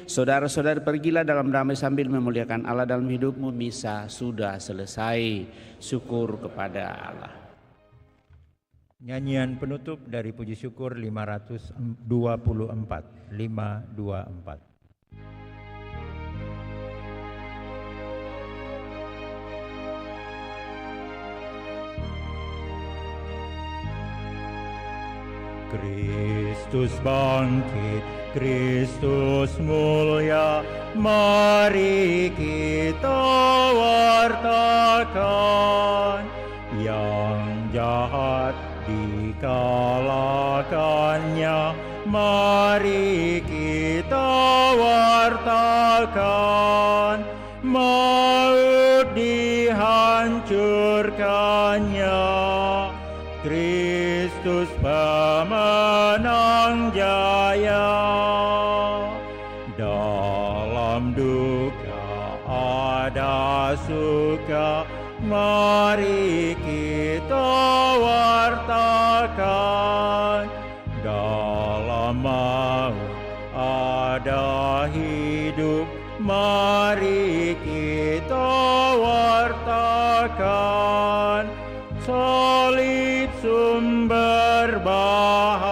Saudara-saudara, pergilah dalam damai sambil memuliakan Allah dalam hidupmu. Misa sudah selesai. Syukur kepada Allah. Nyanyian penutup dari Puji Syukur 524. Kristus bangkit, Kristus mulia, mari kita wartakan. Yang jahat dikalahkannya, mari kita wartakan. Maut dihancurkannya, Kristus pemenang jaya. Dalam duka ada suka, mari kita wartakan. Dalam maut ada hidup, mari kita wartakan. Salib sumber bahagia,